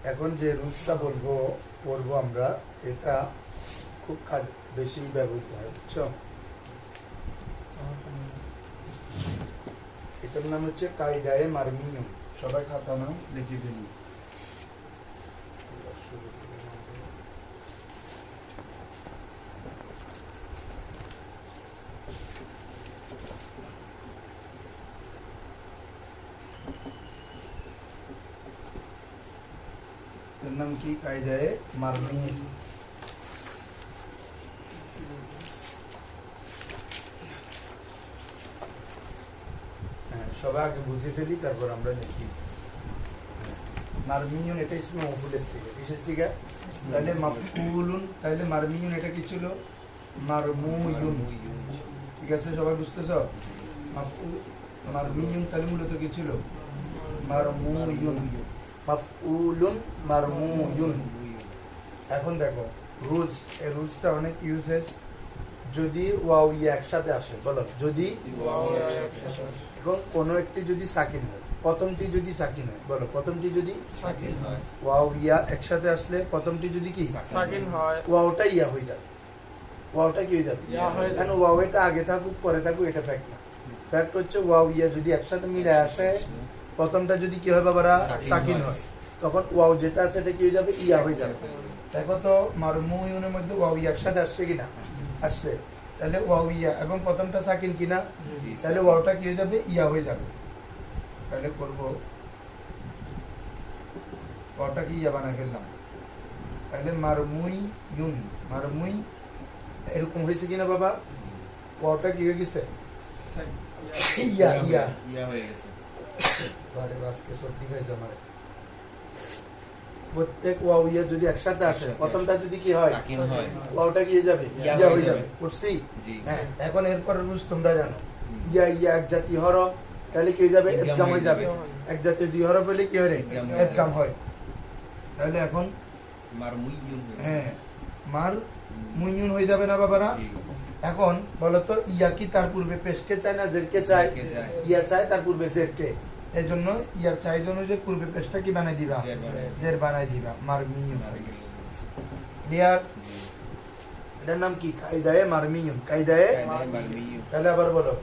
এখন যে রুলসটা পড়বো আমরা, এটা খুব বেশি ব্যবহৃত হয়, বুঝছো? এটার নাম হচ্ছে কায়দায়ে মারমিয়ুন। সবাই খাতা নাও, লিখে ফেলি। এর নাম কি? কায়দায়ে মারমিয়ুন। সবাই আগে বুঝে ফেলি, তারপর আমরা লিখি। মারমিয়ুন এটা ইসমে মফউলের সিগা। কিসের সিগা? তাহলে মাফউলুন, তাহলে মারমিয়ুন এটা কি ছিল? মারমুয়ুন। ঠিক আছে, সবাই বুঝতেছ? মারমিয়ুন তাহলে মূলত কি ছিল? মারমুয়ুন। মাফউলুন মারমুয়ুন। এখন দেখো রুলস, এই রুলসটা অনেক ইউজেস। যদি ওয়াও ইয়া একসাথে আসে, বলো যদি এখন কোনো একটি যদি সাকিন হয়, প্রথমটি যদি সাকিন হয়, বলো প্রথমটি যদি সাকিন হয়, ওয়াও ইয়া একসাথে আসলে প্রথমটি যদি কি সাকিন হয়, ওয়াওটা ইয়া হয়ে যাবে। ওয়াওটা কি হয়ে যাবে? ইয়া হয়ে কেন ওয়াও এটা আগে থাকুক পরে থাকুক এটা ফ্যাক্ট না। ফ্যাক্ট হচ্ছে ওয়াও ইয়া যদি একসাথে মিলে আসে, প্রথমটা যদি কি হয় বাবারা? সাকিন হয়, তখন ওয়াও যেটা আছে এটা কি হয়ে যাবে? ইয়া হয়ে যাবে। দেখো তো মারমুয়ুনের মধ্যে ওয়াও ইয়া একসাথে আসছে কিনা? আসছে। তাহলে ওয়াও ইয়া এবং প্রথমটা সাকিন কিনা? তাহলে ওয়াওটা কি হয়ে যাবে? ইয়া হয়ে যাবে। তাহলে করবো ওয়াওটা কি ইয়া বানায় ফেললাম। তাহলে মারমুইয়ুন, মারমুই এরকম হয়েছে কিনা বাবা? ওয়াওটা কি হয়ে গেছে? ইয়া ইয়া ইয়া হয়ে গেছে। বারে আজকে সত্যি হয়েছে আমার। প্রত্যেক ওয়াও ইয়া যদি একসাথে আসে, প্রথমটা যদি কি হয়? সাকিন হয়, ওয়াওটা কি হয়ে যাবে? ইয়া ইয়া হয়ে হয়ে যাবে। যাবে। করছি? জি। হ্যাঁ, এখন এরপরের রুলস তোমরা জানো। ইয়া ইয়া এক জাতীয় হরফ, তাহলে কি হয়ে যাবে? ইদগাম ইদগাম হয়ে হয়ে যাবে। যাবে। এক জাতীয় দুই হরফ হলে কি হয়? ইদগাম হয়। ইদগাম হয়। তাহলে এখন মারমুইয়ুন হয়েছে। হ্যাঁ, মার মুইয়ুন হয়ে যাবে না বাবারা? জি। এখন বলতো ইয়া কি তার পূর্বে পেশকে চায় না জেরকে চায়? জেরকে চায়। ইয়া চায় তার পূর্বে জেরকে। এই জন্য ইয়ার চাহিদা অনুযায়ী পূর্বে পেশটা কি বানাই দিবা? জের বানাই দিবা। জের বানাই দিবা। মারমিয়ুন। মারা গেছে। ক্লিয়ার? জি। এটার নাম কি? কায়দায়ে মারমিয়ুন। কায়দায়ে কায়দায়ে মারমিয়ুন। তাহলে আবার বলো,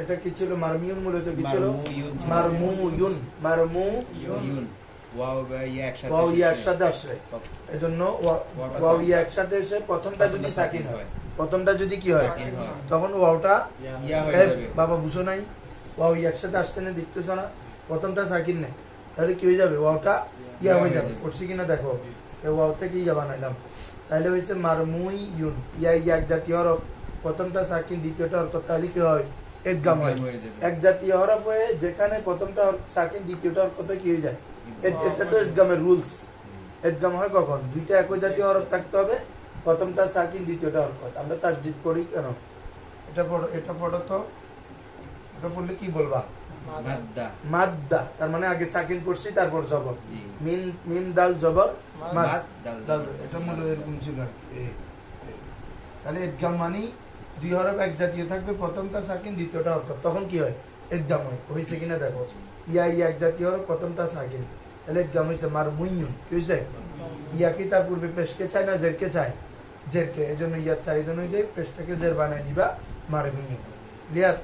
এটা কি ছিল? মারমিয়ুন মূলত কি ছিল? মারমুয়ুন ছিল। মারমুয়ুন। ইয়ুন। ওয়াও বা ইয়া একসাথে ওয়াও ইয়া এসেছে। একসাথে আসে। এজন্য ওয়াওটা ওয়াও সাকিন। ইয়া একসাথে এসে প্রথমটা যদি প্রথমটা সাকিন সাকিন হয়, হয়। প্রথমটা যদি কি হয়? সাকিন হয়। তখন ওয়াওটা ইয়া হয়ে এই, যাবে। বাবা বুঝো নাই? ওয়াও ইয়া একসাথে আসছে না, দেখতেছ না? প্রথমটা সাকিন নেই, তাহলে কি হয়ে যাবে? ওয়াওটা ইয়া হয়ে যাবে। করছি কিনা দেখো, এই ওয়াও থেকে ইয়া বানাইলাম। তাহলে হয়েছে মারমুইয়ুন। ইয়া ইয়া এক জাতীয় হরফ, প্রথমটা সাকিন, দ্বিতীয়টা হরফ, তাহলে কি হয়? ইদগাম হয়। ইদগাম হয়ে যাবে। এক জাতীয় হরফ হয়ে যেখানে প্রথমটা সাকিন দ্বিতীয়টা হরফ কত কি হয়ে যায়? এটা তো ইদগামের রুলস। ইদগাম হয় কখন? দুইটা একই জাতীয় হরফ থাকতে হবে, প্রথমটা সাকিন দ্বিতীয়টা হরফ। আমরা তাসদিদ করি কেন? এটা পড়ো, এটা পড়ো তো। এটা পড়লে কি বলবা? মাদ্দা। মাদ্দা, তার মানে আগে সাকিন পড়ছি তারপর জবর। জি। মিম মিম দাল জবর মাদ। মাদ দাল দাল, জবর। এটা মূল এরকম ছিল আর কি। তাহলে ইদগাম মানে দুই হরফ এক জাতীয় থাকবে, প্রথমটা সাকিন দ্বিতীয়টা হরফ, তখন কি হয়? ইদগাম হয়। হয়েছে কিনা দেখো। ইয়া ইয়া এক জাতীয় হরফ, প্রথমটা সাকিন, তাহলে ইদগাম হয়েছে। মারমুইয়ুন কি হয়েছে? ইয়া কি তার পূর্বে পেশকে চায় না জেরকে চায়? জেরকে। এই জন্য ইয়ার চাহিদা অনুযায়ী পেশটাকে জের বানায় দিবা। মারমুইয়ুন। ক্লিয়ার?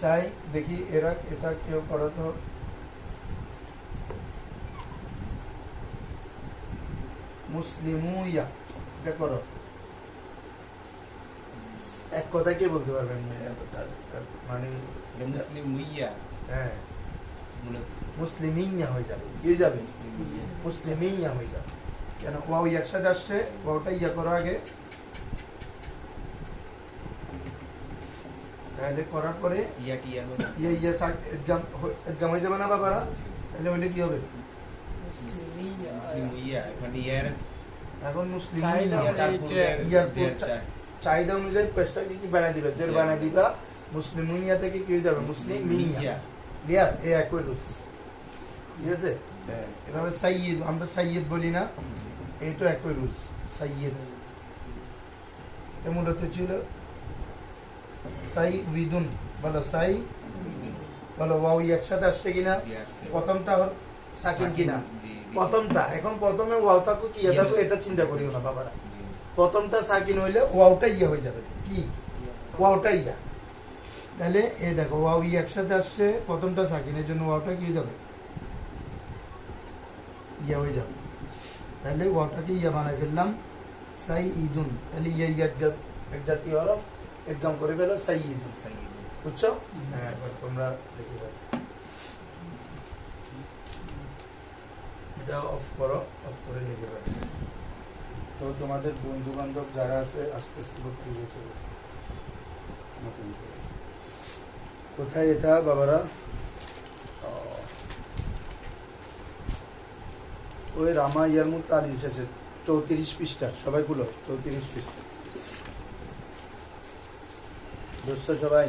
চাই দেখি এরা, এটা কেউ করো তো। মুসলিমুইয়া, এটা করো। এক কথা কে বলতে পারবেন? মানে এটা মুসলিম মুইয়া। হ্যাঁ, মূলত মুসলিমিয়া হয়ে যাবে। কি হয়ে যাবে? মুসলিম মুইয়া। মুসলিমিয়া হয়ে যাবে। কেন? ওয়াও একসাথে আসছে, ওয়াওটা ইয়া করো আগে। তাহলে করার পরে ইয়া কি ইয়া হবে? ইয়া ইয়া একদম হয়ে যাবে না বাবারা? তাহলে বলে কি হবে? মুসলিম মুইয়া। এখন ইয়ার এখন মুসলিম ইয়া তার পূর্বে ইয়ার জের চায়। চাহিদা অনুযায়ী পেশটাকে কি বানাই দিবে? জের বানাই দিবা। মুসলিম মুইয়া থেকে কি হয়ে যাবে? মুসলিম মিয়া। ক্লিয়ার? এই একই রুলস। ঠিক আছে? এভাবে সাইয়্যিদ, আমরা সাইয়্যিদ বলি না, এইটা একই রুলস। সাইয়্যিদ এটা মূলত ছিল সাইয়্যিদুন। বলো সাই, বলো ওয়াও একসাথে আসছে কিনা? জি আসছে। প্রথমটা সাকিন কিনা জি, জি। প্রথমটা এখন প্রথমে ওয়াও থাকো কি ইয়া থাকো ইয়া। এটা চিন্তা করিও না বাবারা জি। প্রথমটা সাকিন হইলে ওয়াওটা ইয়া হয়ে যাবে কি ওয়াওটা ইয়া তাহলে এই দেখো ওয়াও ই একসাথে আসছে প্রথমটা সাকিন এর জন্য ওয়াওটা কি হয়ে যাবে ইয়া হয়ে যাবে তাহলে ওয়াওটাকে ইয়া বানাই ফেললাম সাই ঈদুন তাহলে ইয়া ইয়া এক জাতীয় হরফ একদম করে ফেলো সাই ঈদুন সাইয়্যিদ। বুঝছো হ্যাঁ এবার তোমরা দেখে যাও এটা অফ করো অফ করে লিখে পারো তো তোমাদের বন্ধু বান্ধব যারা আছে আস্তে আস্তে ভর্তি হয়েছে নতুন করে। কোথায় এটা বাবারা ওই রামা ইয়ারমুদ তালি এসেছে 34 পৃষ্ঠা সবাইগুলো 34 পৃষ্ঠা বুঝছো সবাই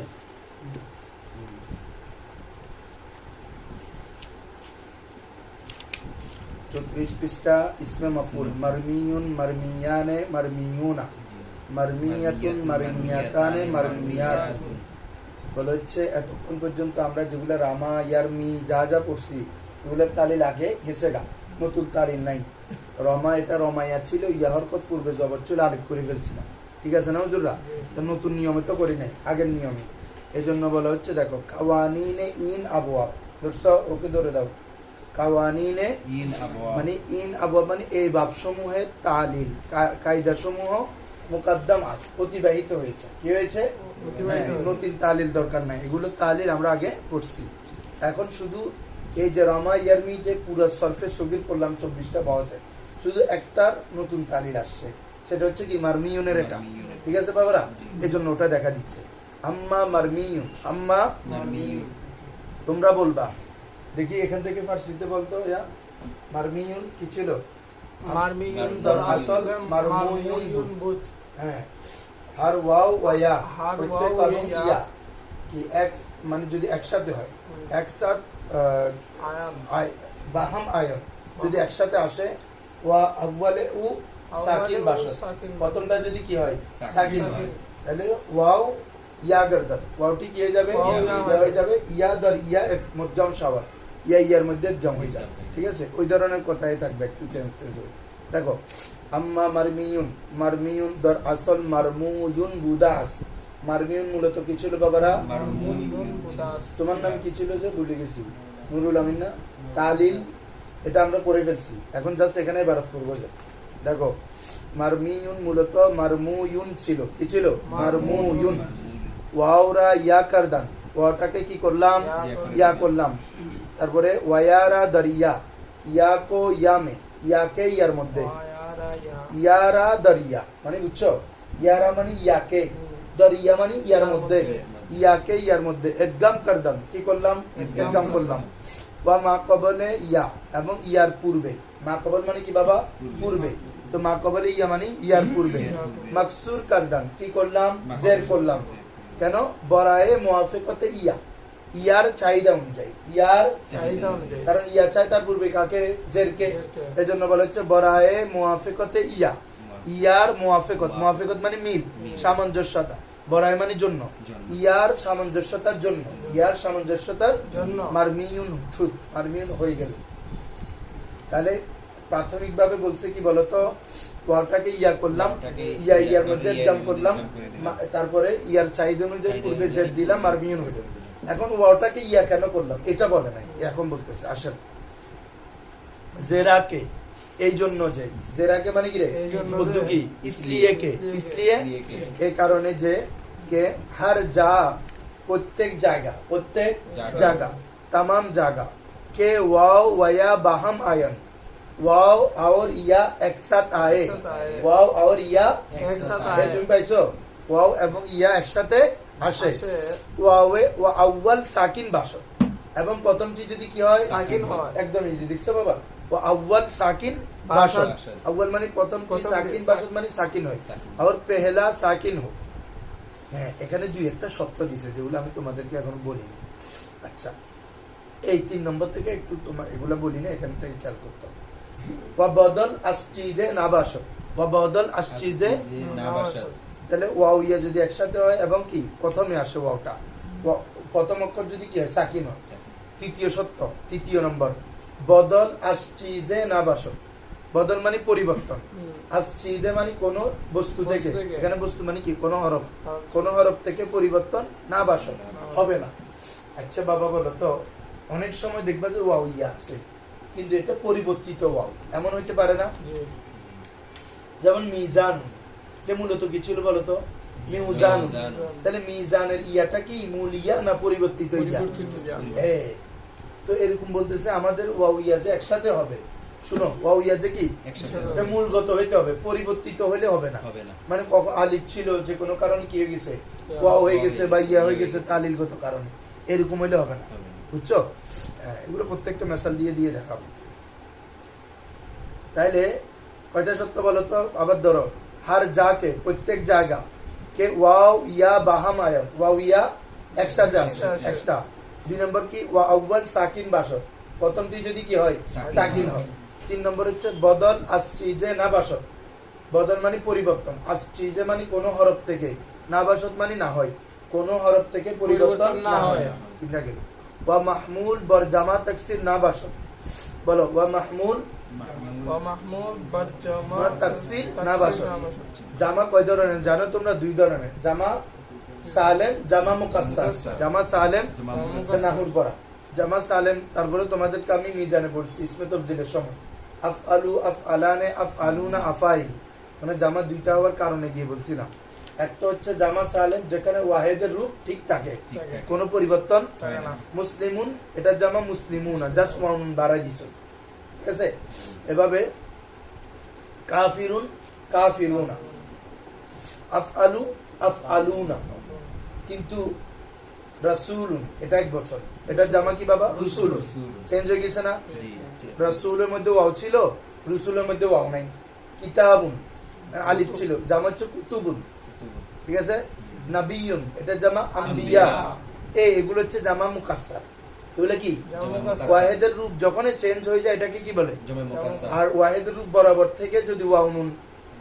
34 পৃষ্ঠা ইসমে মফউল মারমিয়ুন মারমিয়ানে মারমিয়ুনা মারমিয়াতুন মারমিয়াতানে মারমিয়াতুন বলা হচ্ছে এতক্ষণ পর্যন্ত আমরা যেগুলো রামা ইয়ারমি যা যা পড়ছি এগুলোর তালিল আগে গেছে গা নতুন তালিল নাই রমা এটা রমাইয়া ছিল ইয়া হরকত পূর্বে জবর ছিল আরেক করে ফেলছিলাম ঠিক আছে না হুজুররা তো নতুন নিয়মে তো করি নাই আগের নিয়মে এই জন্য বলা হচ্ছে দেখো কাওয়ানিনে ইন আবওয়াব ধরছো ওকে ধরে দাও কাওয়ানিনে ইন আবওয়াব। মানে ইন আবওয়াব মানে এই বাবসমূহের তালিল কায়দা সমূহ মুকদ্দম আস অতিবাহিত হয়েছে কি হয়েছে অতিবাহিত হ্যাঁ, হয়েছে। নতুন তালিল দরকার নাই এগুলো তালিল আমরা আগে করছি এখন শুধু এই যে রমা ইয়ারমিতে পুরো সরফে সগির করলাম 24টা বহসে শুধু একটার নতুন তালিল আসছে সেটা হচ্ছে কি মারমিয়ুনের এটা মারমিয়ুনের। ঠিক আছে বাবারা জি। এই জন্য ওটা দেখা দিচ্ছে আম্মা মারমিয়ুন আম্মা মারমিয়ুন। তোমরা বলবা দেখি এখান থেকে ফার্সিতে বলতো ইয়া মারমিয়ুন কি ছিল মারমিয়ুন দর আসল মারমুয়ুন মারমুয়ুন বুত হ্যাঁ আর ওয়াও ওয়া হার প্রত্যেক ওয়াও এবং ইয়া। ইয়া কি এক মানে যদি একসাথে হয় একসাথ আয়ান বাহাম আয়ন যদি একসাথে আসে ওয়া আউয়ালে উ সাকিন বাসর সাকিন। প্রথমটা যদি কি হয় সাকিন সাকিন হয়। হয় তাহলে ওয়াও ইয়া গর্দন ওয়াওটি কি হয়ে যাবে ওয়াও ইয়া হয়ে যাবে ইয়া দর ইয়া এক মুদ্দাম শাওয়ার ইয়া ইয়ার মধ্যে জম হয়ে যাবে ঠিক আছে ওই ধরনের কথাই থাকবে একটু চেঞ্জ হয়ে দেখো আম্মা মারমিয়ুন মারমিয়ুন দর আসল মারমুয়ুন বুদাস মারমিয়ুন মূলত কি ছিল বাবারা মারমুয়ুন। বুদাস। তোমার নাম কি ছিল যে ভুলে গেছি নুরুল আমিন না তালিল এটা আমরা করে ফেলছি এখন জাস্ট এখানে বারত করবো যে দেখো মারমিয়ুন মূলত মারমুয়ুন ছিল কি ছিল মারমুয়ুন ওয়াওরা ইয়া কারদান ওয়াটাকে কি করলাম ইয়া করলাম তারপরে ওয়ায়ারা দরিয়া ইয়া কো ইয়ামে ইয়াকে ইয়ার মধ্যে ওয়ায়ারা ইয়া। ইয়ারা দরিয়া মানে বুঝছো ইয়ারা মানে ইয়াকে দরিয়া মানে ইয়ার মধ্যে ইয়াকে ইয়ার মধ্যে একদম করদাম কি করলাম একদম করলাম বা মা কবলে ইয়া এবং ইয়ার পূর্বে মা কবল মানে কি বাবা পূর্বে তো মা কবলে ইয়া মানে ইয়ার পূর্বে মাকসুর করদাম কি করলাম জের করলাম কেন বরায়ে মুআফিকতে ইয়া ইয়ার চাহিদা অনুযায়ী ইয়ার চাহিদা অনুযায়ী। কারণ ইয়া চাই তার পূর্বে কাকে জেরকে এই জন্য বলা হচ্ছে বরায়ে মুআফিকতে ইয়া ইয়ার মুআফিকত মানে মিল সামঞ্জস্যতা বরায় মানে জন্য জন্য। ইয়ার সামঞ্জস্যতার জন্য ইয়ার সামঞ্জস্যতার জন্য। মারমিয়ুন শুদ মারমিয়ুন হয়ে গেল তাহলে প্রাথমিকভাবে বলছে কি বলতো ওয়াটাকে ইয়া করলাম ওয়াটাকে ইয়া ইয়া ইয়ার করে মধ্যে ইয়া একদম এর করলাম মধ্যে করে দিলাম। তারপরে ইয়ার চাহিদা অনুযায়ী চাহিদা পূর্বে অনুযায়ী জেড দিলাম মারমিয়ুন হইল এখন ওয়াটাকে ইয়া কেন করলাম এটা বলে নাই এখন বলতেছে আসেন জেরাকে এই জন্য যে জেরাকে মানে কি রে এই জন্য বুদ্ধ যে। কি ইসলিয়ে কে ইসলিয়ে ইসলিয়ে এই কারণে যে কে हर যা প্রত্যেক জায়গা প্রত্যেক জায়গা। জায়গা तमाम জায়গা के वाव वया बाहम आयन वाव और या एक साथ आए एक साथ आए। वाव और या एक साथ এই आए। তুমি পাইছো ওয়াও এবং ইয়া একসাথে আসে আসে। ওয়াওয়ে ওয়া আউয়াল সাকিন বাসো এবং প্রথমটি যদি কি হয় সাকিন হয়। একদম ইজি দেখছো বাবা ওয়া আউয়াল সাকিন বাসত। বাসত আউয়াল মানে প্রথমটি প্রথমটি সাকিন সাকিন। বাসত মানে সাকিন হয় সাকিন। আর পেহলা সাকিন हो হ্যাঁ এখানে দুই একটা শব্দ দিছে যেগুলো আমি তোমাদেরকে এখন বলিনি আচ্ছা এই 3 নম্বর থেকে একটু তোমার এগুলা বলি না এখান থেকে খেয়াল করতে হবে ওয়া বদল আসচিদে নাবাশ ওয়া বদল আসচিদে নাবাশাত। তাহলে ওয়াও ইয়া যদি একসাথে হয় এবং কি প্রথমে আসে ওয়াওটা প্রথম অক্ষর যদি কি হয় সাকিন হয় তৃতীয় সত্য তৃতীয় নম্বর বদল আসচিজে না বাসক। বদল মানে পরিবর্তন, হুম। আসচিজে মানে কোন বস্তু থেকে, বস্তু থেকে। এখানে বস্তু মানে কি কোন হরফ, হরফ। কোন হরফ থেকে পরিবর্তন না বাসক হবে না। আচ্ছা বাবা বলো তো, অনেক সময় দেখবা যে ওয়াও ইয়া আছে কিন্তু এটা পরিবর্তিত ওয়াও, এমন হইতে পারে না? জি। যেমন মিজান, এটা মূলত কি ছিল বলতো? মিউজান। মিউজান। তাহলে মিজানের ইয়াটা কি মূল ইয়া না পরিবর্তিত ইয়া? পরিবর্তিত ইয়া। তো এরকম বলতেছে আমাদের ওয়াও ইয়া যে একসাথে হবে। শুনো, ওয়াও ইয়া যে কি একসাথে এটা মূলগত হইতে হবে, পরিবর্তিত হইলে হবে না। হবে না। মানে আলিফ ছিল যে কোনো কারণে কি হয়ে গেছে, ওয়াও হয়ে গেছে বা ইয়া হয়ে গেছে তালিলগত কারণে, এরকম হইলে হবে না। হবে না। বুঝছো? এগুলো প্রত্যেকটা মেসাল দিয়ে দিয়ে দেখাবো। তাইলে কয়টা সত্য বলো তো? আবার ধরো, হার যাকে প্রত্যেক জায়গা কে ওয়াও ইয়া বাহাম আয়াত, ওয়াও ইয়া একসাথে আসে একসাথে। একটা। 2 নম্বর কি ওয়া আউয়াল সাকিন বাসত, প্রথমটি যদি কি হয় সাকিন সাকিন হয়। 3 নম্বর হচ্ছে বদল আসচিজে না বাসত, বদল মানে পরিবর্তন, আসচিজে মানে কোন হরফ থেকে, না বাসত মানে না হয়, কোন হরফ থেকে পরিবর্তন না হয়। তিনটা গেল। ওয়া মাহমুল বর জামা তাকসির না বাসত, বলো ওয়া মাহমুল ওয়া মাহমুদ বারজামা ওয়া তাকসির না বাসত। না বাসত। জামা কয় ধরনের জানো তোমরা? 2 ধরনের, জামা সালেম, জামা মুকাসসার। মুকাসসার। জামা সালেম জামা মুকাসসার। নাহুর পড়া, জামা সালেম। তারপরে তোমাদেরকে আমি মিজানে পড়ছি ইসমে তফজিলের সময়, আফআলু আফআলানে আফআলুনা আফাইল, মানে জামা দুইটা হওয়ার কারণে গিয়ে বলছি না। একটা হচ্ছে জামা সালেম যেখানে ওয়াহিদের রূপ ঠিক থাকে, ঠিক থাকে। কোনো পরিবর্তন থাকে না। মুসলিমুন, এটা জামা মুসলিমুনা, জাস্ট ওয়ান বাড়াই দিছো, ঠিক আছে? এভাবে কাফিরুন কাফিরুনা, আফআলু আফআলুনা। কিন্তু রাসূলুন এটা 1 বছর, এটা জামা কি বাবা? রসুলুন। রসুলুন। চেঞ্জ হয়ে গেছে না? জি, জি। রাসূলের মধ্যে ওয়াও ছিল, রসুলের মধ্যে ওয়াও নাই। কিতাবুন আলিফ ছিল, জামা হচ্ছে কুতুবুন, ঠিক আছে? নাবিয়ুন এটা জামা আম্বিয়া। এগুলো হচ্ছে জামা মুকাসসার। এগুলো কি? জামা মুকাসসার। ওয়াহিদের রূপ যখন চেঞ্জ হয়ে যায় এটাকে কি বলে? জামা মুকাসসার। আর ওয়াহিদের রূপ বরাবর থেকে যদি ওয়াও নুন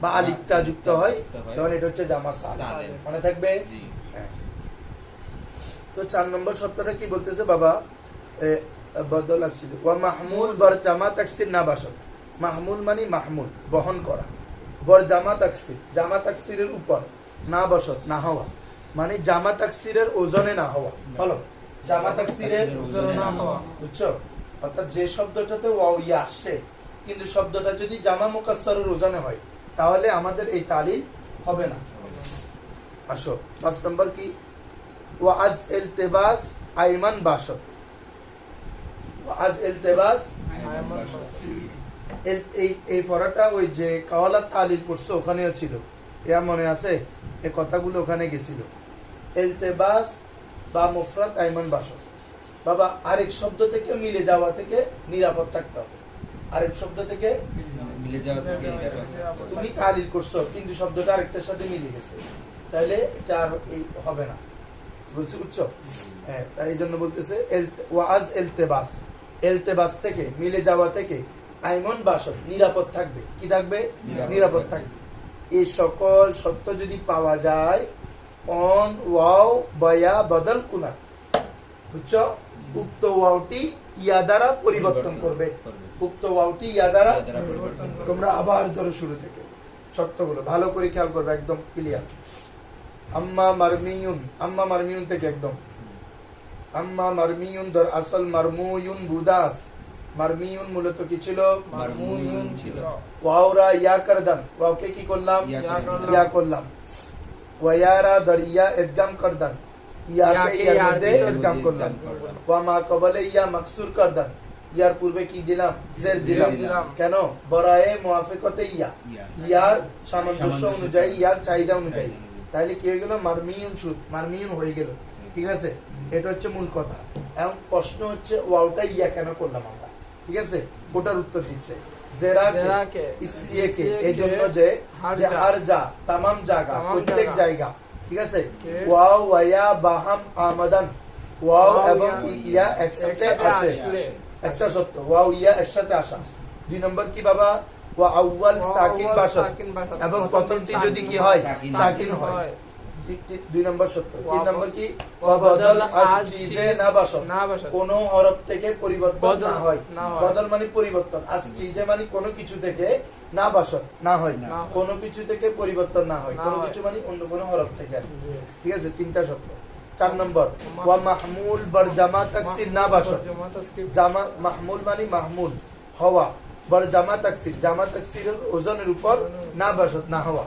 বা আলিফটা যুক্ত হয় যুক্ত হয়, তখন এটা হচ্ছে জামা সালেম। সালেম। মনে থাকবে? জি। হ্যাঁ। তো 4 নম্বর শর্তটা কি বলতেছে বাবা? বদল আসছে ওয়া মাহমুল বর জামা তাকসির না বাসত। মাহমুল মানে মাহমুল বহন করা, বর জামা তাকসির জামা তাকসিরের উপর, না বসত না হওয়া, মানে জামা তাকসিরের ওজনে না হওয়া। বলো জামা তাকসিরের ওজনে না হওয়া। বুঝছো? অর্থাৎ যে শব্দটাতে ওয়াও ইয়া আসছে কিন্তু শব্দটা যদি জামা মুকাসসারের ওজনে হয় তাহলে আমাদের এই তালিল হবে না। আসো 5 নম্বর কি? ওয়াজ ইলতিবাস আইমান বাসত। ওয়াজ ইলতিবাস এই পড়াটা ওই যে কাওয়ালাত তালিল পড়ছো ওখানেও ছিল, এরা মনে আছে? এই কথাগুলো ওখানে গেছিল। ইলতিবাস বা মুফরাদ আইমান বাসত। বাবা আরেক শব্দ থেকে মিলে যাওয়া থেকে নিরাপদ থাকতে হবে। আরেক শব্দ থেকে মিলে যাওয়া থেকে নিরাপদ। তুমি তালিল করছো কিন্তু শব্দটা আরেকটার সাথে মিলে গেছে, তাহলে এটা আর এই হবে না। বলছি বুঝছো? হ্যাঁ, তাই এই জন্য বলতেছে ওয়াজ ইলতিবাস, ইলতিবাস থেকে মিলে যাওয়া থেকে আইমন বাসত নিরাপদ থাকবে। কি থাকবে? নিরাপদ থাকবে। এই সকল সত্য যদি পাওয়া যায় অন ওয়াও বয়া বদল কুনা, বুঝছো? উক্ত ওয়াওটি ইয়া দ্বারা পরিবর্তন করবে। উক্ত ওয়াওটি ইয়া দ্বারা পরিবর্তন করবে। তোমরা আবার ধরো শুরু থেকে শর্তগুলো ভালো করে খেয়াল করবে, একদম ক্লিয়ার। আম্মা মারমিয়ুন, আম্মা মারমিয়ুন থেকে একদম আম্মা মারমিয়ুন ধর আসল মারমুয়ুন বুদাস। মারমিয়ুন মূলত কি ছিল? মারমুয়ুন ছিল। ওয়াওরা ইয়া করদান, ওয়াওকে কি করলাম? ইয়া ইয়া করলাম। ওয়ায়ারা ধর ইয়া ইদগাম করদান, ইয়াকে ইয়ার মধ্যে ইদগাম করলাম। ওয়া মা কবলে ইয়া মাকসুর করদান, ইয়ার পূর্বে কি দিলাম? জের দিলাম। দিলাম। কেন? বরায়ে মুআফিকতে ইয়া, ইয়া। ইয়ার সামঞ্জস্য অনুযায়ী, ইয়ার চাহিদা অনুযায়ী। চাহিদা অনুযায়ী। তাহলে কি হয়ে গেল? মারমিয়ুন সুদ, মারমিয়ুন হয়ে গেল। ঠিক আছে, এটা হচ্ছে মূল কথা। এখন প্রশ্ন হচ্ছে ওয়াওটা ইয়া কেন করলাম আমরা? ঠিক আছে, ওটার উত্তর দিচ্ছে জেরাকে জেরাকে, ইসলিয়েকে, ইসলিয়েকে, এই জন্য যে হার যে যা, হার যা তামাম জায়গা, তামাম প্রত্যেক জায়গা। জায়গা। ঠিক আছে, কে? ওয়াও ওয়া বাহাম আমাদান, ওয়াও ওয়াও এবং ইয়া, ইয়া একসাথে একসাথে আছে। আসলে। একটা সত্য, ওয়াও ইয়া একসাথে আসা। 2 নম্বর কি বাবা? ওয়া আউয়াল ওয়া সাকিন আউয়াল বাসত, সাকিন বাসত। এবং প্রথমটি প্রথমটি যদি কি হয়? সাকিন সাকিন হয়। দুই নম্বর সত্য। তিন ওয়া নম্বর কি? ওয়া বদল বদল আজ আজ চিজে চিজ না বাসত। না বাসত। কোনো হরফ থেকে পরিবর্তন বদল না হয়। না হয়। বদল মানে পরিবর্তন, আজ চিজে মানে কোনো কিছু থেকে না বাসত না হয়, না হয়। কোনো কিছু থেকে পরিবর্তন না হয়, না কোনো হয়। কিছু মানে অন্য কোনো হরফ থেকে আর কি। জি। ঠিক আছে, তিনটা সত্য। 4 নম্বর ওয়া মাহমুল বার জামা তাকসির না বাসত। জামা তাসকির জামা মাহমুল মানে মাহমুল হওয়া, বার জামা তাকসির জামা তাকসিরের ওজনের উপর না বাসত না হওয়া,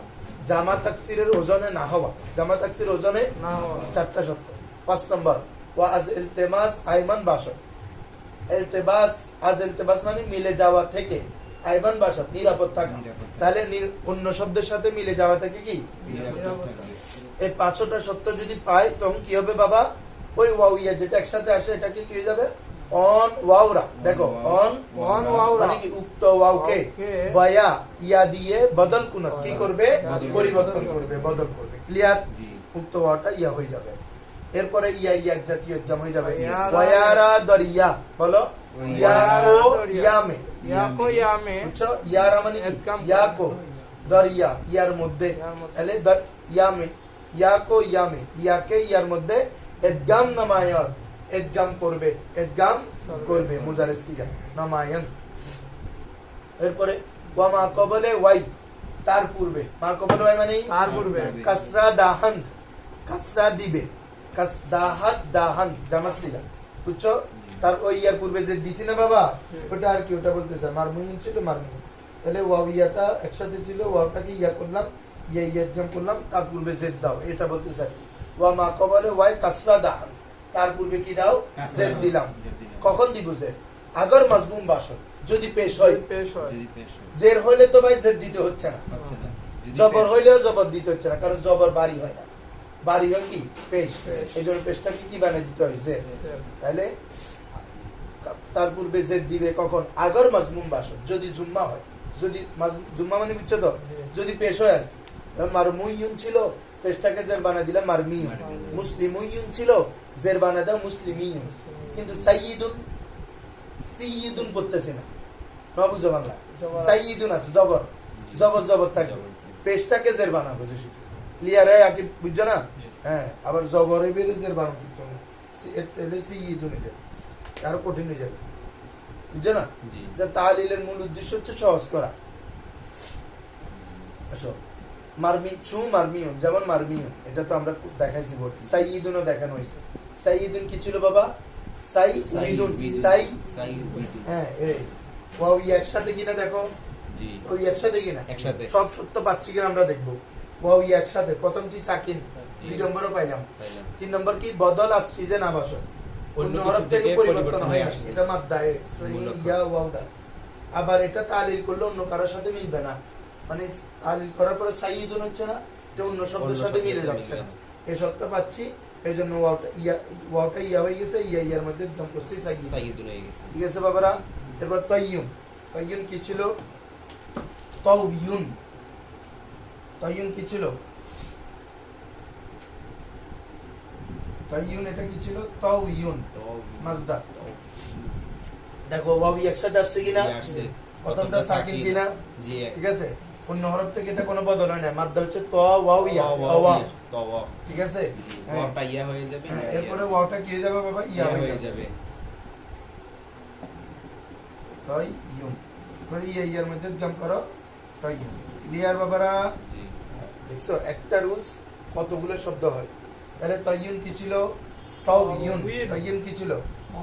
জামা তাকসিরের ওজনে না হওয়া, জামা তাকসির ওজনে না হওয়া। 4টা সত্য। 5 নম্বর ওয়া আজ ইলতিমাস আইমান বাসত। ইলতিবাস, আজ ইলতিবাস মানে মিলে যাওয়া থেকে, আইমান বাসত নিরাপদ থাকা। নিরাপদ থাকা। তাহলে অন্য শব্দের সাথে মিলে যাওয়া থেকে কি? নিরাপদ থাকা। এই 5টা সত্য যদি পাই তখন কি হবে বাবা? ওই ওয়াও ইয়া যেটা একসাথে আসে এটাকে কি হয়ে যাবে? অন ওয়াওরা। দেখো অন অন ওয়াওরা। মানে কি উক্ত ওয়াওকে ওয়াওকে বায়া ইয়া দিয়ে বদল কুনত কি করবে? বদল পরিবর্তন করবে। করবে, বদল করবে। ক্লিয়ার? জি। উক্ত ওয়াওটা ইয়া হয়ে যাবে। এরপরে ইয়া ইয়া জাতীয় এক্সাম হয়ে যাবে। ওয়ায়ারা ওয়ায়ারা দরিয়া বলো ইয়া কো ইয়ামে। ইয়া কো ইয়ামে বুঝছো? ইয়ারা মানে কি? একদম ইয়া কো দরিয়া ইয়ার মধ্যে, ইয়ার মধ্যে। তাহলে ইয়ামে ইয়া কো ইয়ামে ইয়াকে ইয়ার মধ্যে ইদগাম নামায়াত ইদগাম করবে, ইদগাম করবে মুজারিদ সিগা নামায়ান। এরপরে ওয়া মা কবলে ওয়াই তার পূর্বে, মা কবলে ওয়াই মানে তার পূর্বে কাসরা দাহান কাসরা দিবে, কাস দাহাত দাহান জামা সিগা। বুঝছো? তার ওই ইয়ার পূর্বে যে দিছি না বাবা ওটা আর কি, ওটা বলতেছে মারমুন ছিল মারমুন, তাহলে ওয়াও ইয়াটা একসাথে ছিল, ওয়াওটাকে ইয়া করলাম, ইয়া ইয়া জাম করলাম, তার পূর্বে জেদ দাও, এটা বলতেছে আর কি। ওয়া মা কবলে ওয়াই কাসরা দাহান তার পূর্বে কি দাও? জেদ দিলাম। কখন দিব জেদ? আগর মাজমুম বাসন যদি পেশ হয়। পেশ হয়। যদি পেশ হয়। জের হইলে তো ভাই জেদ দিতে হচ্ছে না, হচ্ছে না। যদি জবর পেশ- হইলেও জবর দিতে হচ্ছে না, কারণ জবর বাড়ি হয় না, বাড়ি হয় কি? পেশ। পেশ। এই জন্য পেশটাকে কি বানিয়ে দিতে হয়? জেদ। তাহলে তার পূর্বে জেদ দিবে কখন? আগর মাজমুম বাসন যদি জুম্মা হয়, যদি জুম্মা মানে বুঝছো তো, যদি পেশ হয় আর কি। মারমুইয়ুন ছিল, পেশটাকে জের বানিয়ে দিলাম মারমিয়ুন। মারমিয়ুন। মুসলিমুইয়ুন ছিল, জের বানিয়ে দাও মুসলিমিয়ুন। কিন্তু সাইয়্যিদুন সিয়্যিদুন পড়তেছে না, না বুঝো বাংলা। জবর। সাইয়্যিদুন আছে জবর, জবর জবর থাকে, জবর। পেশটাকে জের বানাবো যে শুধু। ক্লিয়ার হয় আকি? বুঝছো না? হ্যাঁ, আবার জবরে বেরে জের বানাবো কিন্তু সিয়্যিদুন এটা আরো কঠিন হয়ে যাবে, বুঝছো না? জি। যে তাহলিলের মূল উদ্দেশ্য হচ্ছে সহজ করা। আসো মারমিয়ুন যেমন মারমিয়ুন, এটা তো আমরা দেখাইছি বোর্ড। সাইয়্যিদুনও দেখানো হয়েছে। সাইয়্যিদুন কি ছিল বাবা? সাইয়্যিদুন সাইয়্যিদুন। হ্যাঁ এই ওয়াও ইয়া একসাথে কিনা দেখো, জি। ওই একসাথে কিনা একসাথে। সব সত্য পাচ্ছি কিনা আমরা দেখবো। ওয়াও ইয়া একসাথে, প্রথমটি সাকিন, জি। 2 নম্বরও পাইলাম। পাইলাম। 3 নম্বর কি? বদল আসছে যে না বাসন, অন্য কিছু হরফ থেকে থেকে পরিবর্তন পরিবর্তন হয়ে হয়ে আসে, আসে। এটা মাদ্দায়ে মূলক। ইয়া ওয়াও দা। আবার এটা তালিল করলে অন্য কারোর সাথে মিলবে না, মানে তালিল করার পরে সাইয়্যিদুন হচ্ছে না, এটা অন্য শব্দের সাথে মিলে যাচ্ছে না, এই শব্দটা পাচ্ছি। এই জন্য ওয়াওটা ইয়া হয়ে গেছে, ইয়া ইয়ার মধ্যে একদম করছি সাইয়্যিদ। সাইয়্যিদুন হয়ে গেছে। ঠিক আছে বাবারা? এরপর তাইয়ুন। তাইয়ুন কি ছিল? তাওয়ুন। তাইয়ুন কি ছিল? তাইয়ুন এটা কি ছিল? তাওয়ুন মাজদার। দেখো ওয়াও একসাথে আসছে কিনা? জি, আসছে। প্রথমটা সাকিন কিনা? জি। ঠিক আছে, অন্য হরফ থেকে এটা কোনো বদল হয় না, মাদ্দা হচ্ছে ত ওয়াও ইয়া ওয়া। তাওয়া। ঠিক আছে? হ্যাঁ। ওয়াটা ইয়া হয়ে যাবে। হ্যাঁ, ইয়া এরপরে ওয়াওটা কি হয়ে যাবে বাবা? ইয়া হয়ে যাবে। যাবে। তাইয়ুন। এরপরে ইয়া ইয়ার মধ্যে জাম করো তাইয়ুন। ক্লিয়ার বাবারা? জি। দেখছো একটা রুলস কতগুলো শব্দ হয়। তাহলে তাইয়ুন কি ছিল? তাওয়ুন। তাইয়ুন কি ছিল?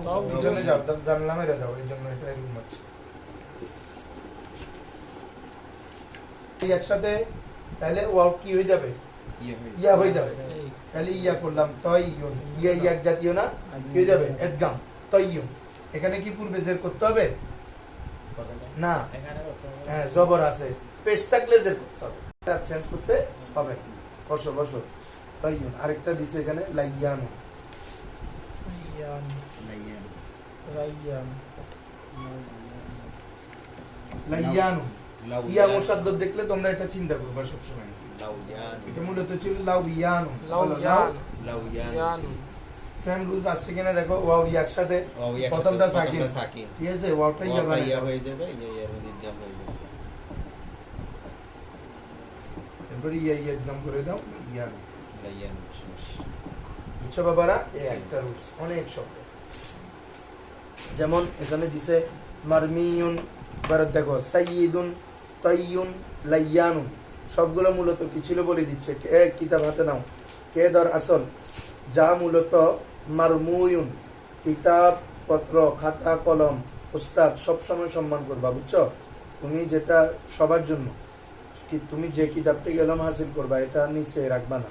তাওয়ুন। এই জন্য যাও জানলাম এটা যাও, এই জন্য এটা এরকম হচ্ছে। এই একসাথে তাহলে ওয়াও কি হয়ে যাবে? ইয়া হয়ে যাবে। তাহলে ইয়া করলাম তাইয়ুন, ইয়া ইয়া জাতীয় না, কি হয়ে যাবে? ইদগাম তাইয়ুন। এখানে কি পূর্বে জের করতে হবে? না, হ্যাঁ জবর আছে, পেশ থাকলে জের করতে হবে, এটা চেঞ্জ করতে হবে না। বসো বসো। তাইয়ুন। আরেকটা দিছে এখানে লাইয়ানু। রাইয়ান লাইয়ান। রাইয়ান লাইয়ানু। লাউ ইয়া মুসাদ্দদ দেখলে তোমরা এটা চিন্তা করবে সবসময়। লাউয়ান। এটা মূলত ছিল লাউয়ানু। লাউয়ান লাউয়ান। ইয়ান সেম রুলস আসছে কিনা দেখো। ওয়াও ইয়া একসাথে, ওয়াও ইয়া প্রথমটা একসাথে, সাকিন, প্রথমটা সাকিন। ঠিক আছে? ওয়াওটা ইয়া ওয়াটা ইয়া বানাই। হয়ে যাবে, ইয়া ইয়ার মধ্যে ইদগাম হয়ে যাবে। এরপরে ইয়া ইয়া একদম করে দাও, ইয়ানু। লাইয়ান সমস্যা বুঝছো বাবারা এই একটা রুলস অনেক শব্দ যেমন এখানে দিছে মারমিউন বারাত দেখো সাইয়িদুন তাইয়ুন লাইয়ানুন সবগুলো মূলত কি ছিল বলে দিচ্ছে কে কিতাব হাতে নাও কে দর আসল যা মূলত মারমুয়ুন কিতাব পত্র খাতা কলম উস্তাদ সবসময় সম্মান করবা বুঝছো তুমি যেটা সবার জন্য কি তুমি যে কিতাব থেকে এলম হাসিল করবা এটা নিচে রাখবা না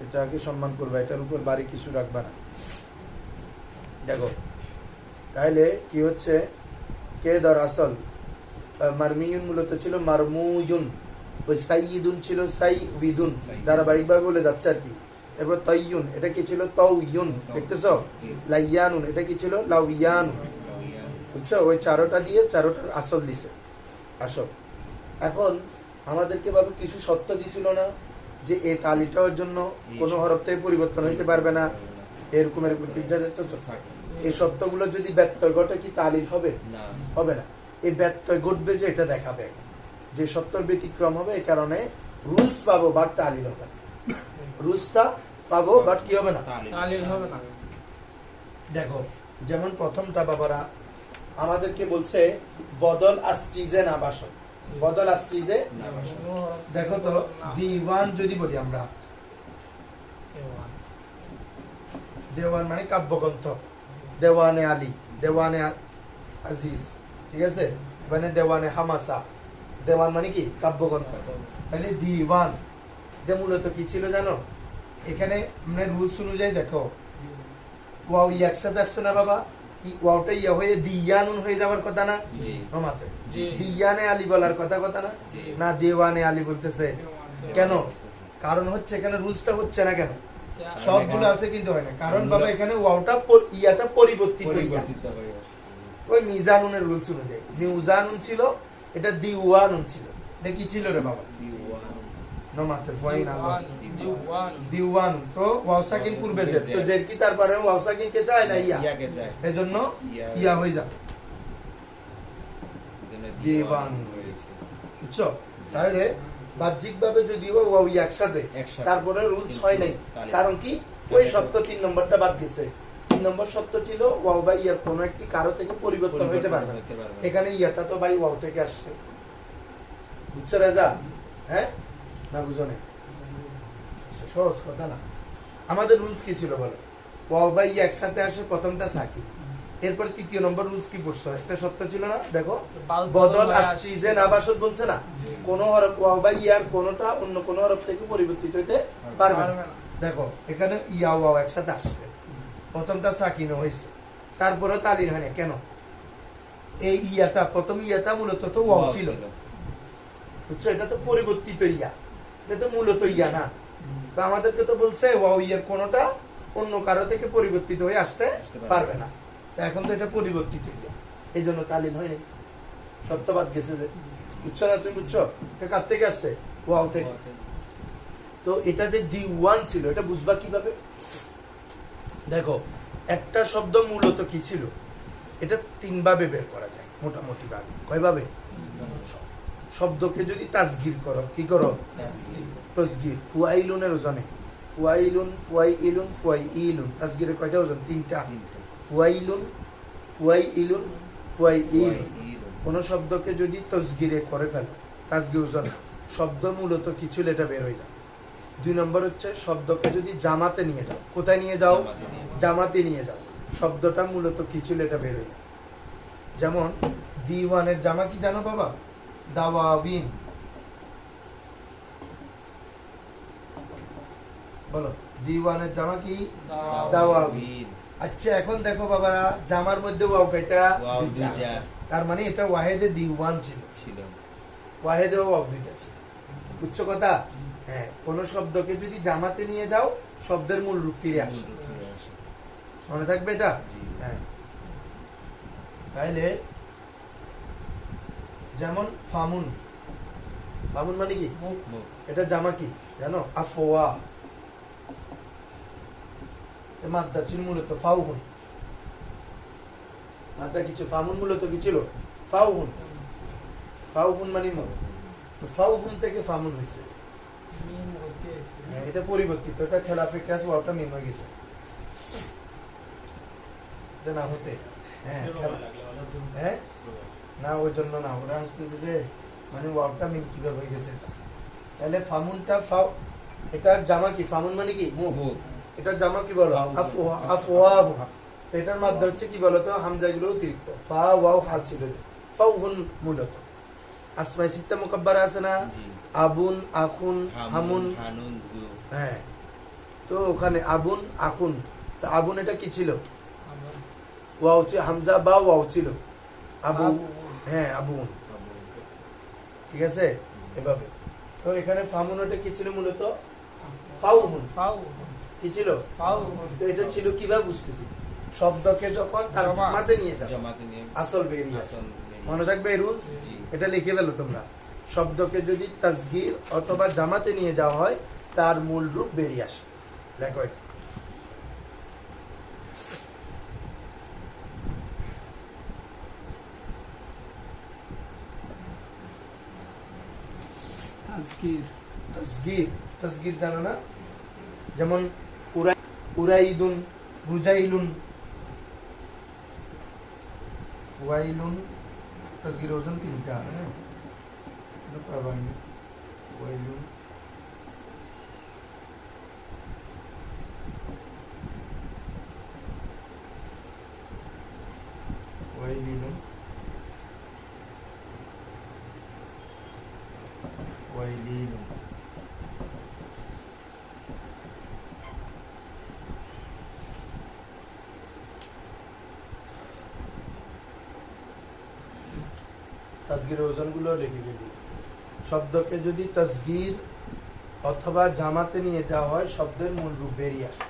এটাকে সম্মান করবা এটার উপর বাড়ি কিছু রাখবা না দেখো তাহলে কি হচ্ছে কে দর আসল মারমিউন মূলত ছিল মারমুয়ুন ওই সাইয়িদুন ছিল সাইয়িদুন ধারাবাহিকভাবে বলে যাচ্ছে আর কি এরপর তাইয়ুন এটা কি ছিল তাওয়ুন দেখতেছো লাইয়ানুন এটা কি ছিল লাউয়ান বুঝছো ওই চারোটা দিয়ে চারোটার আসল দিছে আসল এখন আমাদেরকে ভাবে কিছু সত্য দিছিল না যে এই তালিটার জন্য কোনো হরফ থেকে পরিবর্তন হইতে পারবে না এরকম এরকম এই সত্যগুলো যদি ব্যত্যয় ঘটে কি তালিল হবে না হবে না এই ব্যত্যয় ঘটবে যে এটা দেখাবে যে সত্যর ব্যতিক্রম হবে এই কারণে রুলস পাবো বাট তালিল হবে না রুলসটা পাবো বাট কি হবে না তালিল হবে না দেখো যেমন প্রথমটা বাবারা আমাদেরকে বলছে বদল আসটিজে না বাসন বদল আসটিজে দেখো তো দিওয়ান যদি বলি আমরা দেওয়ান মানে কাব্যগ্রন্থ দেওয়ানে আলী দেওয়ানে আজিজ ঠিক আছে মানে দেওয়ানে হামাসা দেওয়ান মানে কি কাব্যগ্রন্থ তাহলে দিওয়ান যে মূলত কি ছিল জানো এখানে মানে রুলস অনুযায়ী দেখো ওয়াও একসাথে আসছে না বাবা ওয়াওটা ইয়া হয়ে দিয়ানুন হয়ে যাওয়ার কথা না জি। মামাতে জি। দিয়ানে আলী বলার কথা কথা না জি। না দেওয়ানে আলী বলতেছে কেন কারণ হচ্ছে এখানে রুলসটা হচ্ছে না কেন সবগুলো আছে কিন্তু হয় না কারণ বাবা এখানে ওয়াওটা ইয়াটা পরিবর্তিত ইয়া। পরিবর্তিত হয়ে আসছে ওই মিজানুনের রুলস অনুযায়ী মিউজানুন ছিল এটা দিওয়ানুন ছিল এটা কি ছিল রে বাবা দিওয়ান নমাতে ফাইন আল্লাহ দিওয়ান দিওয়ান তো ওয়াসাকিন পূর্বে যে তো জের কি তারপরে ওয়াসাকিন কে চায় না ইয়া ইয়াকে যায় এজন্য ইয়া ইয়া হয়ে যায় এজন্য দিওয়ান দিওয়ান হয়েছে বুঝছো তাহলে বাহ্যিকভাবে যদিও ওয়াও একসাথে একসাথে। তারপরে রুলস হয় নাই তাহলে- কারণ কি ওই সত্য 3 নম্বরটা বাদ দিয়েছে 3 নম্বর সত্য ছিল ওয়াও বা ইয়ার কোন একটি কারো থেকে পরিবর্তন হতে পারবে না। হতে পারবে না। এখানে ইয়াটা তো ভাই ওয়াও থেকে আসছে বুঝছো রাজা হ্যাঁ না বুঝো না সহজ কথা না আমাদের রুলস কি ছিল বলো ওয়াও বা ইয়া একসাথে আসে প্রথমটা সাকিব এরপর তৃতীয় নম্বর রুলস কি পড়ছো একটা সত্য ছিল না দেখো বদল আসছে যে নাবাসত বলছে না কোন হরফ ওয়াও বা ইয়ার কোনটা অন্য কোন হরফ থেকে পরিবর্তিত হতে পারবে না দেখো এখানে ইয়া ওয়াও একসাথে আসছে প্রথমটা সাকিন হয়েছে তারপরে তালির হয় না কেন এই ইয়াটা প্রথম ইয়াটা মূলত তো ওয়াও ছিল বুঝছো এটা তো পরিবর্তিত ইয়া এটা তো মূলত ইয়া না তো আমাদেরকে তো বলছে ওয়াও ইয়ার কোনটা অন্য কারো থেকে পরিবর্তিত হয়ে আসতে পারবে না তো এখন তো এটা পরিবর্তিত ইয়া এই জন্য তালিম হয়নি সত্যবাদ গেছে যে বুঝছো না তুমি বুঝছো এটা কার থেকে আসছে ওয়াও থেকে তো এটা যে দি ওয়ান ছিল এটা বুঝবা কিভাবে দেখো একটা শব্দ মূলত কি ছিল এটা 3 ভাবে বের করা যায় মোটামুটি ভাবে কয় ভাবে শব্দকে যদি তাসগীর করো কি করো তাসগীর ফুয়াইলুনের ওজনে ফুয়াইলুন ফুয়াইলুন ফুয়াইলুন তাসগীরের কয়টা ওজন 3টা ফুয়াইলুন ফুয়াইলুন ফুয়াইলুন কোন শব্দকে যদি তাসগীরে করে ফেলো তাসগীর ওজন শব্দ মূলত কিছু এটা বের হয়ে যায় 2 নম্বর হচ্ছে শব্দকে যদি জামাতে নিয়ে যাও কোথায় নিয়ে যাও জামাতে নিয়ে যাও শব্দটা মূলত কিছু এটা বের হয়ে যায় যেমন দিওয়ানের জামা কি জানো বাবা দাওয়াবিন বলো দিওয়ানের জামা কি দাওয়াবিন আচ্ছা এখন দেখো বাবা জামার মধ্যে ওয়াও কয়টা ওয়াও দুইটা। দুইটা। তার মানে এটা ওয়াহেদে দিওয়ান ছিল ছিল ওয়াহেদে ওয়াও দুইটা ছিল বুঝছো কথা হ্যাঁ কোন শব্দকে যদি জামাতে নিয়ে যাও শব্দের মূল রূপ ফিরে আসে মনে থাকবে এটা জি। হ্যাঁ তাইলে যেমন ফামুন ফামুন মানে কি মুখ এটা জামা কি জানো আফওয়া মাদ্দা ছিল মূলত ফাউহুন মাদ্দা কিছু ফামুন মূলত কি ছিল ফাউহুন ফাউহুন মানে মুখ তো ফাউহুন থেকে ফামুন হয়েছে মিম হতে হ্যাঁ, এটা পরিবর্তিত, এটা খেলাফে কিয়াস ওয়াওটা মিম হয়ে গেছে। এটা না হতে, হ্যাঁ হ্যাঁ না, ওই জন্য না, ওরা আসতেছে যে মানে ওয়াওটা মিম কিভাবে হয়ে গেছে এটা। তাহলে ফামুনটা ফাও, এটার জামা কি? ফামুন মানে কি? মুখ। মুখ। এটার জামা কি বলো? আফওয়া, আফওয়াহু। তো এটার মাধ্যমে হচ্ছে কি বলতো, হামজাগুলো অতিরিক্ত, ফা ওয়াও হা ছিল, ফাউহুন মূলত। আসমাই সিত্তা মুকাব্বারা আছে না, জি। আবুন, আখুন, হামুন, হানুন, জু। হ্যাঁ। তো ওখানে আবুন, আখুন, তো আবুন এটা কি ছিল? ওয়াও ছিল, হামজা বা ওয়াও ছিল, আবু, হ্যাঁ আবুন, ঠিক আছে এভাবে। তো এখানে ফামুন ওটা কি ছিল মূলত? ফাউহুন। কি ছিল? তো এটা ছিল কিভাবে বুঝতেছি, শব্দকে যখন তার জমা। জামাতে নিয়ে যাও, জামাতে নিয়ে আসল বেরিয়ে আসে। আসল বেরিয়ে মনে থাকবে এই রুলস, জি। এটা লিখে ফেলো তোমরা। শব্দকে যদি তাসগীর অথবা জামাতে নিয়ে যাওয়া হয়, তার মূল রূপ বেরিয়ে আসে। দেখো এটা। তাসগীর, তাসগীর জানো না? যেমন উরাইদুন, বুজাইলুন, ফুয়াইলুন, তাসগীর ওজন তিনটা, হ্যাঁ এটা পাবা না। ফুয়াইলুন, ফুয়াইলিলুন, ফুয়াইলিলুন। তাসগীরের ওজনগুলো লিখে ফেলি। শব্দকে যদি তাসগীর অথবা জামাতে নিয়ে যাওয়া হয়, শব্দের মূল রূপ বেরিয়ে আসে।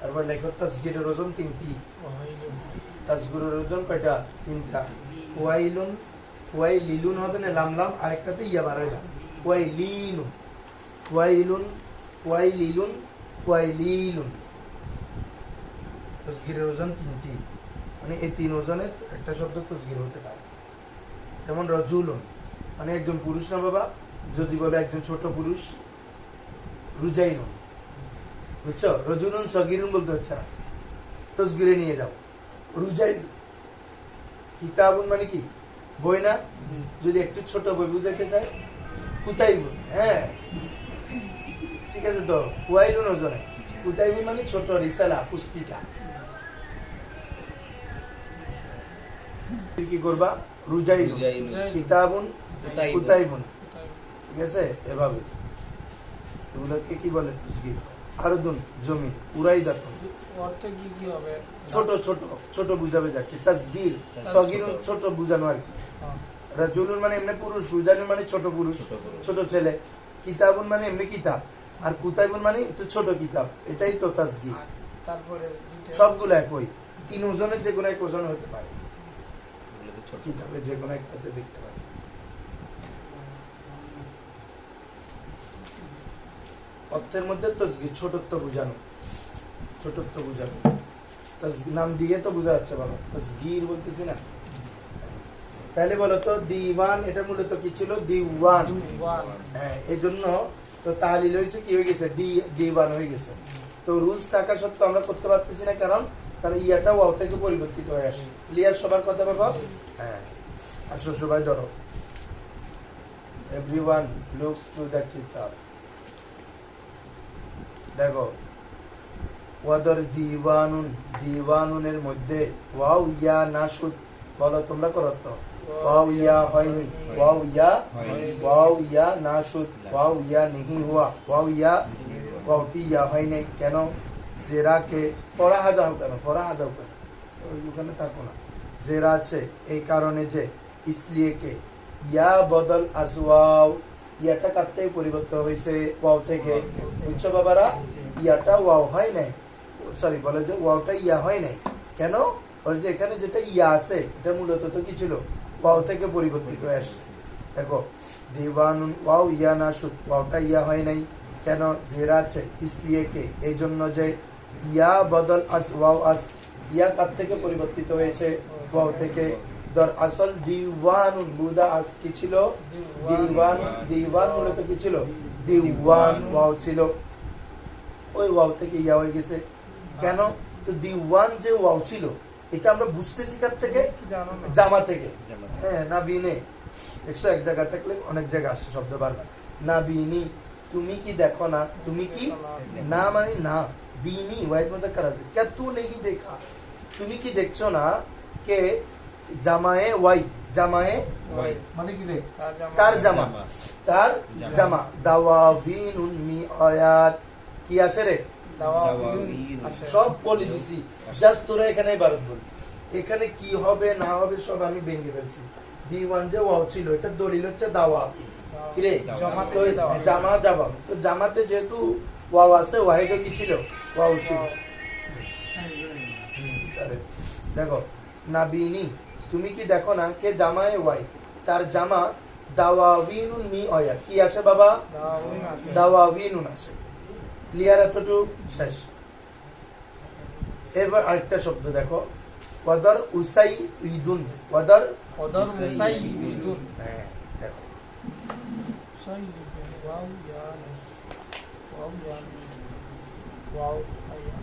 তারপর লেখো তাসগীরের ওজন তিনটি। তাসগীরের ওজন কয়টা? তিনটা। ফুয়াইলুন, ফুয়াইলিলুন হবে না, লামলাম, আরেকটাতে ইয়া বাড়ায় না, ফুয়াইলিলুন, ফুয়াইলুন, ফুয়াইলিলুন, ফুয়াইলিলুন। তাসগীরের ওজন তিনটি, মানে এই তিন ওজনের একটা শব্দ তাসগীর হতে পারে। যেমন রজুলুন মানে একজন পুরুষ না বাবা, যদি বলে একজন ছোট পুরুষ, রুজাইনুন, বুঝছো? রজুলুন সগীরুন বলতে হচ্ছে না, তাসগীরে নিয়ে যাও, রুজাইল। কিতাবুন মানে কি? বই না? যদি একটু ছোট বই বুঝাইতে চায়, কুতাইবুন, হ্যাঁ ঠিক আছে। তো ফুয়াইলুন ওজনে, কুতাইবুন মানে ছোট, রিসালা, পুস্তিকা। কি করবা? রুজাইলুন, রুজাইলুন। কিতাবুন, কুতাইবুন। কুতাইবুন, ঠিক আছে এভাবে। এগুলোকে কি বলে? তাসগীর। আরদুন জমি, উরাইদাতুন অর্থ কি হবে? ছোট ছোট, ছোট বুঝাবে যাকে তাসগীর। সগীরুন ছোট বুঝানো আর কি। রাজুলুন মানে এমনি পুরুষ, রুজাইলুন মানে ছোট পুরুষ, ছোট পুরুষ। ছোট ছেলে। কিতাবুন মানে এমনি কিতাব, আর কুতাইবুন মানে একটু ছোট কিতাব, এটাই তো তাসগীর। তারপরে সবগুলো একই, তিন ওজনের যে কোনো এক ওজন হতে পারে, এগুলো তো ছোট। কিতাবে যে কোনো একটাতে দেখতে পারে। অর্থের মধ্যে তাসগীর ছোটত্ব বুঝানো, ছোটত্ব বুঝানো। নাম দিয়ে তো বোঝা যাচ্ছে, বলো তাসগীর বলতেছি না। তাহলে বলো তো দিওয়ান, এটা মূলত কি ছিল? দিওয়ান, হ্যাঁ এই জন্য তো তাহলিল হয়েছে, কি হয়ে গেছে? দিওয়ান হয়ে গেছে। তো রুলস থাকা সত্ত্বেও আমরা করতে পারতেছি না, কারণ ইয়াটা ওয়াও থেকে পরিবর্তিত হয়ে আসে। ক্লিয়ার সবার কথা বাবা? হ্যাঁ, আসো সবাই ধরো। এভরিওয়ান লুকস টু দ্য কিতাব। দেখো ওয়াদার দিওয়ানুন, দিওয়ানুনের মধ্যে ওয়াও ইয়া নাশুদ, বলো তোমরা করো তো। ওয়াও ইয়া হয়নি, ওয়াও ইয়া, ওয়াও ইয়া নাশুদ, ওয়াও ইয়া নেহি হুয়া, ওয়াও ইয়া, ওয়াওটি ইয়া হয় নাই কেন? জেরাকে ফরাহা দাও কেন? ফরাহা দাও কেন? ওখানে থাকো না, জেরা আছে এই কারণে যে, ইসলিয়ে কে ইয়া বদল আসওয়াও, ইয়াটা কাটতে পরিবর্তন হয়েছে ওয়াও থেকে, বুঝছো বাবারা? ইয়াটা ওয়াও হয় নাই, সরি বলে যে ওয়াওটা ইয়া হয় নাই কেন? বলে যে এখানে যেটা ইয়া আছে এটা মূলত তো কি ছিল? ওয়াও থেকে পরিবর্তিত হয়ে আসছে। দেখো দিওয়ানুন ওয়াও ইয়া নাশুদ, ওয়াওটা ইয়া হয় নাই কেন? জেরা আছে ইসলিয়ে কে, এই জন্য যে, ইয়া বদল আস ওয়াও আস ইয়া কার থেকে পরিবর্তিত হয়েছে ওয়াও থেকে দর আসল দিওয়ানুন বুদা আস কি ছিল দিওয়ান দিওয়ান মূলত কি ছিল দিওয়ান ওয়াও ছিল ওই ওয়াও থেকে ইয়া হয়ে গেছে কেন তো দিওয়ান যে ওয়াও ছিল এটা আমরা বুঝতেছি কার থেকে কি জানো না? জামা থেকে জামা। হ্যাঁ না বিনে 101 জায়গা থাকলে অনেক জায়গা আসছে শব্দ বারবার না বিনি তুমি কি দেখো না তুমি কি না মানে না বিনি ওয়াহিদ মুজাক্কার আছে क्या तू नहीं देखा তুমি কি দেখছো না কে জামায়ে ওয়াই জামায়ে ওয়াই। মানে কি রে তার জামা। তার জামা তার জামা। জামা দাওয়াবিনুন মি আয়াত কি আসে রে দাওয়াবিন আসে। সব বলে দিছি জাস্ট তোরা এখানে ইবারত বল এখানে কি হবে না হবে সব আমি ভেঙে ফেলছি দিওয়ান যে ওয়াও ছিল এটা দলিল হচ্ছে দাওয়া কি রে জামা তো থেকে দাওয়া। জামা জবাব তো জামাতে যেহেতু ওয়াও আছে ওয়াহিদে কি ছিল ওয়াও ছিল তাহলে দেখো নাবিনি তুমি কি দেখো না কে জামায়ে ওয়াই তার জামা দাওয়াবিনুন মি আয়া কি আসে বাবা দাওয়াবিন আসে। দাওয়াবিনুন আসে ক্লিয়ার এতটুকু শেষ এবার আরেকটা শব্দ দেখো ওয়াদার উসাই ইদুন ওয়াদার কদর মুসাইয়িদুন। হ্যাঁ দেখো মুসাইয়িদুন। ওয়াও ইয়া নুন। ওয়াও ইয়া নুন। ওয়াও ইয়া।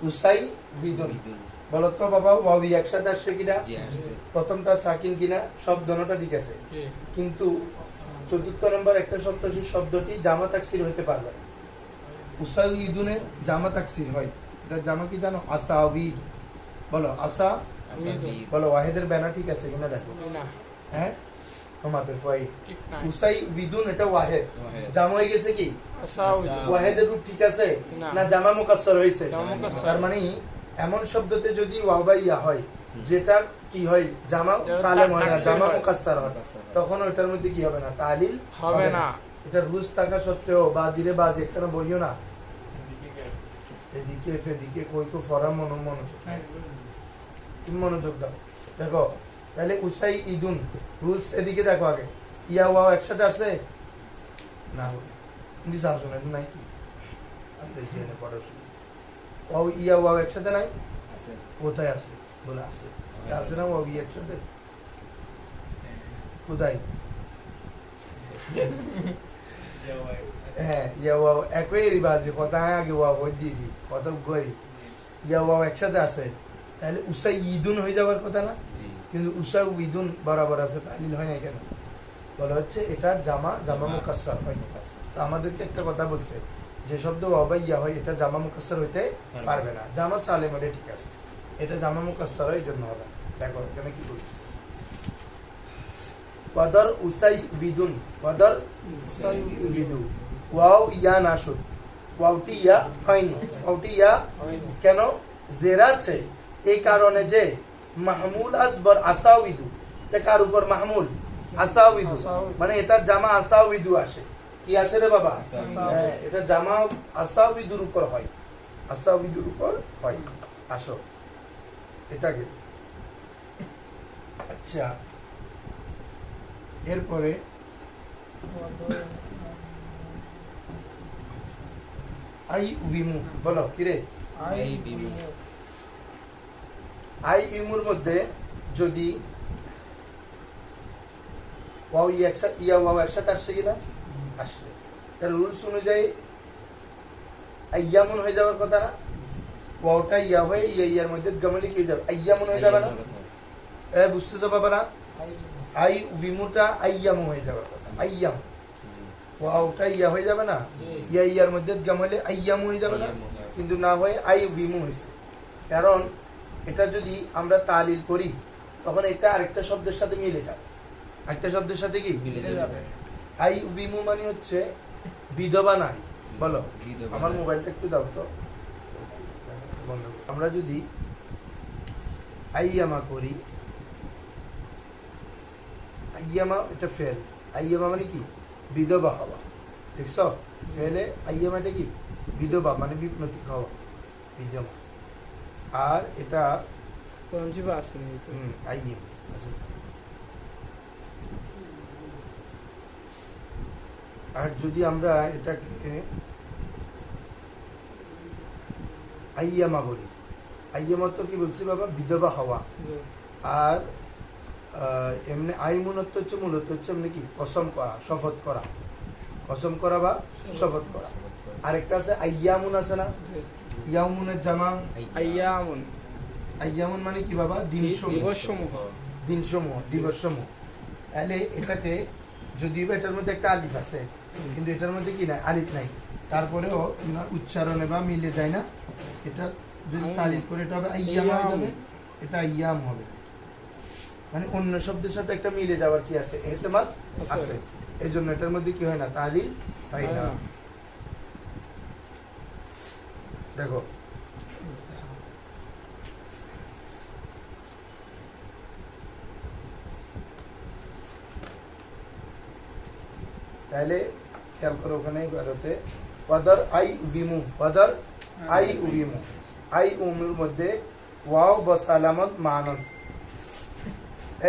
উসাই বিদুন বলো তো বাবা ওয়াও একসাথে আসছে কিনা জি আসছে। প্রথমটা সাকিন কিনা সব দোনোটা ঠিক আছে জি। কিন্তু চতুর্থ নম্বর একটা শব্দ সেই শব্দটি জামা তাকসির হতে পারবে না উসাই ইদুনের জামা তাকসির হয় এটা জামা কি জানো আসাউইদ বলো আসা আসাবি। বলো ওয়াহিদের ব্যানা ঠিক আছে কিনা দেখো না, হ্যাঁ আমাদের ফাই ঠিক নাই। উসাই বিদুন এটা ওয়াহিদ ওয়াহিদ। জামা হয়ে গেছে কি আসাউইদ। ওয়াহিদের রূপ ঠিক আছে না। না জামা মুকাসসার হয়েছে জামা মুকাসসার। তার মানে এমন শব্দতে যদি ওয়াও বা ইয়া হয় যেটা কি হয় জামা যেটা সালেম হয় না তাকসির জামা হয়। মুকাসসার হয় মুকাসসার হয়। তখন ওইটার মধ্যে কি হবে না তালিল হবে না। এটা রুলস থাকা সত্ত্বেও বা দিলে বা যেখানে বইও না এদিকে সেদিকে কই কো ফরা মনোযোগ তুমি মনোযোগ দাও দেখো তাহলে উসাই ইদুন রুলস এদিকে দেখো আগে ইয়া ওয়াও একসাথে আছে না নিজ আসলে নাই কি আমি দেখি এনে পড়াশোনা ওয়াও ইয়া ওয়াও একসাথে নাই আছে। কোথায় আছে বলে আছে আছে না ওয়াও ইয়া একসাথে কোথায় হ্যাঁ ইয়া ওয়াও একই রিবাজি কথা আগে ওয়াও ওই দিয়ে দি কথা গই ইয়া ওয়াও একসাথে আছে তাহলে উসাই ইদুন হয়ে যাওয়ার কথা না জি। কিন্তু উষা উইদুন বরাবর আছে তালিল হয় না কেন বলা হচ্ছে এটার জামা জামা মুকাসসার হয় তো আমাদেরকে একটা কথা বলছে যে শব্দ ওয়াবা ইয়া হয় এটা জামা মুকাসসার হইতে পারবে না জামা সালেম হলে ঠিক আছে এটা জামা মুকাসসার হয় এই জন্য হবে না। দেখো এখানে কি বলছে ওয়াদার উসাই বিদুন ওয়াদার উসাই বিদু ওয়াও ইয়া নাসুদ ওয়াওটি ইয়া হয়নি ওয়াওটি ইয়া হয়নি। কেন জেরা আছে এই কারণে যে মাহমুল আসবর আসাউইদু এটা কার উপর মাহমুল আসাউইদু আসাউইদু। মানে এটা জামা আসাউইদু আসে কি আসে রে বাবা আসাউইদু। হ্যাঁ, এটা জামা আসাউইদুর উপর হয় আসাউইদুর উপর হয় আসো এটাকে আচ্ছা এরপরে আই উইমু বলো কিরে আই বিমু। আই ইমুর মধ্যে যদি ওয়াও ই একসাথে ইয়া ওয়াও একসাথে আসছে কিনা আসছে তার রুলস অনুযায়ী আইয়ামুন হয়ে যাওয়ার কথা না ওয়াওটা ইয়া হয়ে ইয়া ইয়ার মধ্যে গমলে কি হয়ে যাবে আইয়ামুন হয়ে যাবে না বুঝতেছো বাবা না আই উইমুটা আইয়ামু হয়ে যাওয়ার কথা আইয়াম ওয়াওটা ইয়া হয়ে যাবে না ইয়া ইয়ার মধ্যে গমলে আইয়ামু হয়ে যাবে না কিন্তু না হয়ে আই উইমু হয়েছে কারণ এটা যদি আমরা তালিল করি তখন এটা আরেকটা শব্দের সাথে মিলে যাবে আরেকটা শব্দের সাথে কি মিলে যাবে। যাবে। আই উবিমু মানে হচ্ছে বিধবা নারী বলো বিধবা আমার নারী। মোবাইলটা একটু দাও তো বন্ধ করো। আমরা যদি আইয়ামা করি আইয়ামা এটা ফেল আইয়ামা মানে কি বিধবা হওয়া দেখছ ফেলে আইয়ামাটা কি বিধবা মানে বিপ্লতিক হওয়া বিধবা আর এটা কোনজি বাস নিয়েছে। আর যদি আমরা এটাকে আইয়ামা বলি, আইয়ামা তো কি বলছি বাবা, বিধবা হওয়া। আর এমনি আইমুনত্ব হচ্ছে মূলত হচ্ছে এমনি কি কসম করা, শপথ করা, কসম করা বা শপথ করা। আরেকটা আছে আইয়ামুন আছে না, ইয়ামুনের জামা আইয়ামুন, আইয়ামুন মানে কি বাবা, দিনসমূহ, দিবসসমূহ। দিনসমূহ, দিবসসমূহ। তাহলে এটাকে যদিও এটার মধ্যে একটা আলিফ আছে, কিন্তু এটার মধ্যে কি নাই, আলিফ নাই, তারপরেও তোমার উচ্চারণে বা মিলে যায় না। এটা যদি তালিফ করে এটা হবে আইয়াম হয়ে যাবে, এটা আইয়াম হবে। মানে অন্য শব্দের সাথে একটা মিলে যাওয়ার কি আছে, এহতেমাল আছে। এই জন্য এটার মধ্যে কি হয় না, তালিল হয় না। দেখো তাহলে খেয়াল করো ওখানে ভারতে ওয়াদার আই উবিমু, ওয়াদার আই উবিমু, আই উমুর মধ্যে ওয়াও বসালামত মানন।